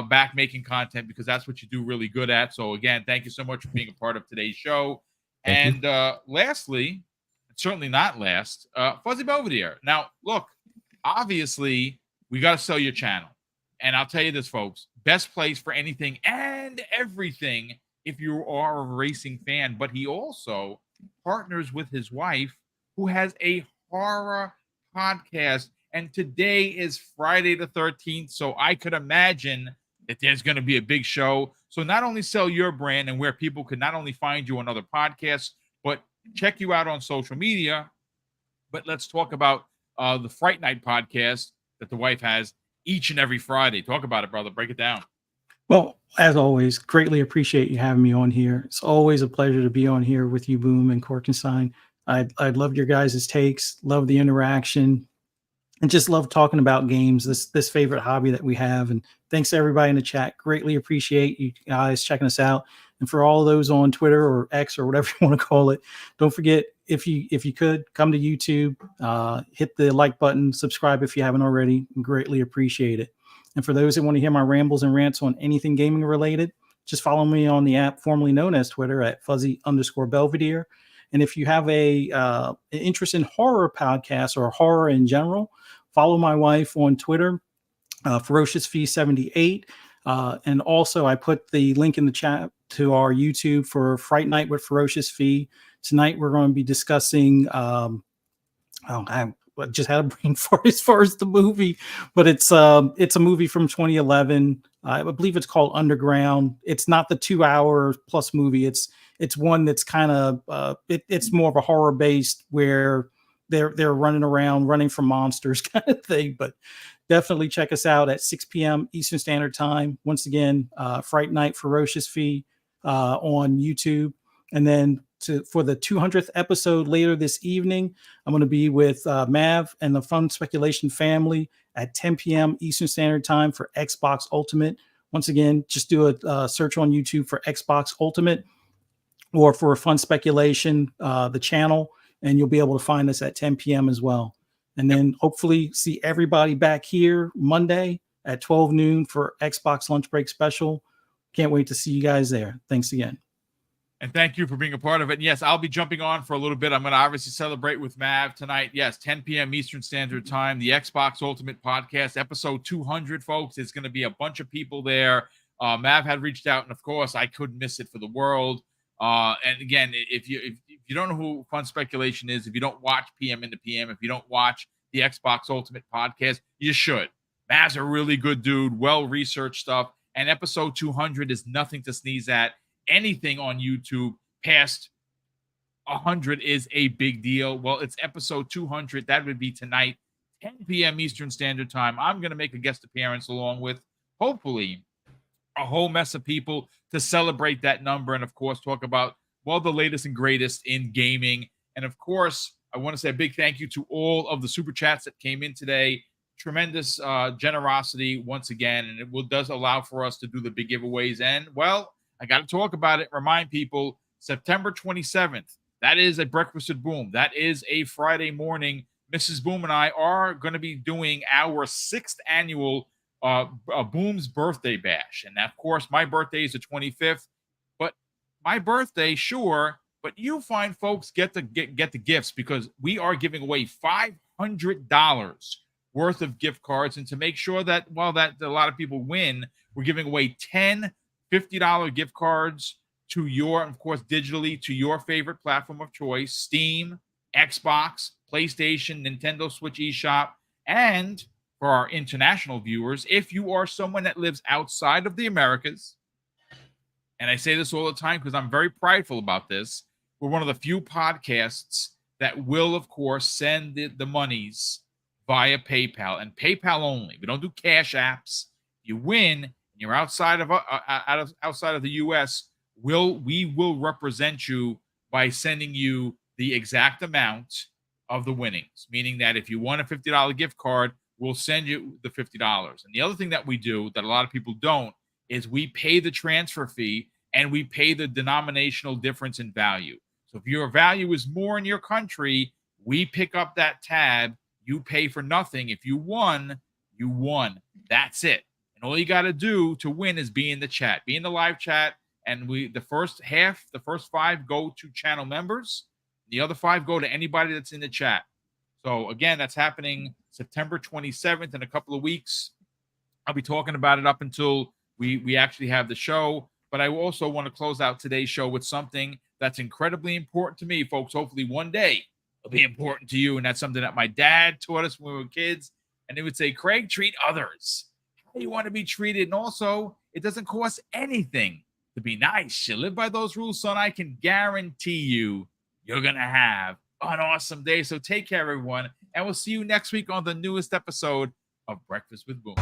back making content, because that's what you do really good at. So again, thank you so much for being a part of today's show. Thank you. Lastly, certainly not last, Fuzzy Belvedere. Now, look, obviously, we got to sell your channel. And I'll tell you this, folks, best place for anything and everything if you are a racing fan. But he also partners with his wife, who has a horror podcast. And today is Friday the 13th. So I could imagine that there's going to be a big show. So not only sell your brand and where people can not only find you on other podcasts, but check you out on social media. But let's talk about the Fright Night podcast that the wife has each and every Friday. Talk about it, brother. Break it down. Well, as always, greatly appreciate you having me on here. It's always a pleasure to be on here with you, Boom and Korkenstein. I love your guys' takes, love the interaction, and just love talking about games, this favorite hobby that we have. And thanks to everybody in the chat. Greatly appreciate you guys checking us out. And for all those on Twitter or X or whatever you want to call it, don't forget, if you could, come to YouTube, hit the like button, subscribe if you haven't already. Greatly appreciate it. And for those that want to hear my rambles and rants on anything gaming related, just follow me on the app formerly known as Twitter at Fuzzy_Belvedere. And if you have an interest in horror podcasts or horror in general, follow my wife on Twitter, FerociousFee78. And also, I put the link in the chat to our YouTube for Fright Night with Ferocious Fee. Tonight, we're going to be discussing, I just had a brain fart as far as the movie, but it's a movie from 2011. I believe it's called Underground. It's not the 2-hour plus movie. It's one that's kind of, it's more of a horror based, where they're running around, running from monsters kind of thing. But definitely check us out at 6 p.m. Eastern Standard Time. Once again, Fright Night Ferocious Fee on YouTube. And then for the 200th episode later this evening, I'm going to be with Mav and the Fun Speculation family at 10 p.m. Eastern Standard Time for Xbox Ultimate. Once again, just do a search on YouTube for Xbox Ultimate or for Fun Speculation, the channel, and you'll be able to find us at 10 p.m. as well. And then hopefully see everybody back here Monday at 12 noon for Xbox Lunch Break Special. Can't wait to see you guys there. Thanks again. And thank you for being a part of it. And yes, I'll be jumping on for a little bit. I'm going to obviously celebrate with Mav tonight. Yes, 10 p.m. Eastern Standard Time, the Xbox Ultimate Podcast, episode 200, folks. It's going to be a bunch of people there. Mav had reached out, and of course, I couldn't miss it for the world. And again, if you don't know who Fun Speculation is, if you don't watch PM into PM, if you don't watch the Xbox Ultimate Podcast, you should. Mav's a really good dude, well-researched stuff. And episode 200 is nothing to sneeze at. Anything on YouTube past 100 is a big deal. Well, it's episode 200. That would be tonight, 10 p.m. Eastern Standard Time. I'm going to make a guest appearance along with, hopefully, a whole mess of people to celebrate that number and, of course, talk about, well, the latest and greatest in gaming. And, of course, I want to say a big thank you to all of the super chats that came in today. Tremendous generosity once again, and it does allow for us to do the big giveaways. And, well, I got to talk about it. Remind people, September 27th, that is a Breakfast with Boom. That is a Friday morning. Mrs. Boom and I are going to be doing our 6th annual Boom's Birthday Bash. And, of course, my birthday is the 25th. But my birthday, sure, but you find folks get the gifts because we are giving away $500 worth of gift cards. And to make sure that, well, that a lot of people win, we're giving away 10 $50 gift cards to your, of course, digitally to your favorite platform of choice, Steam, Xbox, PlayStation, Nintendo Switch eShop. And for our international viewers, if you are someone that lives outside of the Americas, and I say this all the time because I'm very prideful about this, we're one of the few podcasts that will, of course, send the monies via PayPal, and PayPal only. We don't do cash apps. You win, you're outside of the U.S., we will represent you by sending you the exact amount of the winnings, meaning that if you want a $50 gift card, we'll send you the $50. And the other thing that we do that a lot of people don't is we pay the transfer fee and we pay the denominational difference in value. So if your value is more in your country, we pick up that tab. You pay for nothing. If you won, you won. That's it. And all you got to do to win is be in the chat, be in the live chat. And the first 5 go to channel members. The other 5 go to anybody that's in the chat. So again, that's happening September 27th in a couple of weeks. I'll be talking about it up until we actually have the show. But I also want to close out today's show with something that's incredibly important to me, folks. Hopefully one day it'll be important to you. And that's something that my dad taught us when we were kids. And he would say, Craig, treat others how you want to be treated. And also, it doesn't cost anything to be nice. You live by those rules, son. I can guarantee you're going to have an awesome day. So take care, everyone. And we'll see you next week on the newest episode of Breakfast with Boom.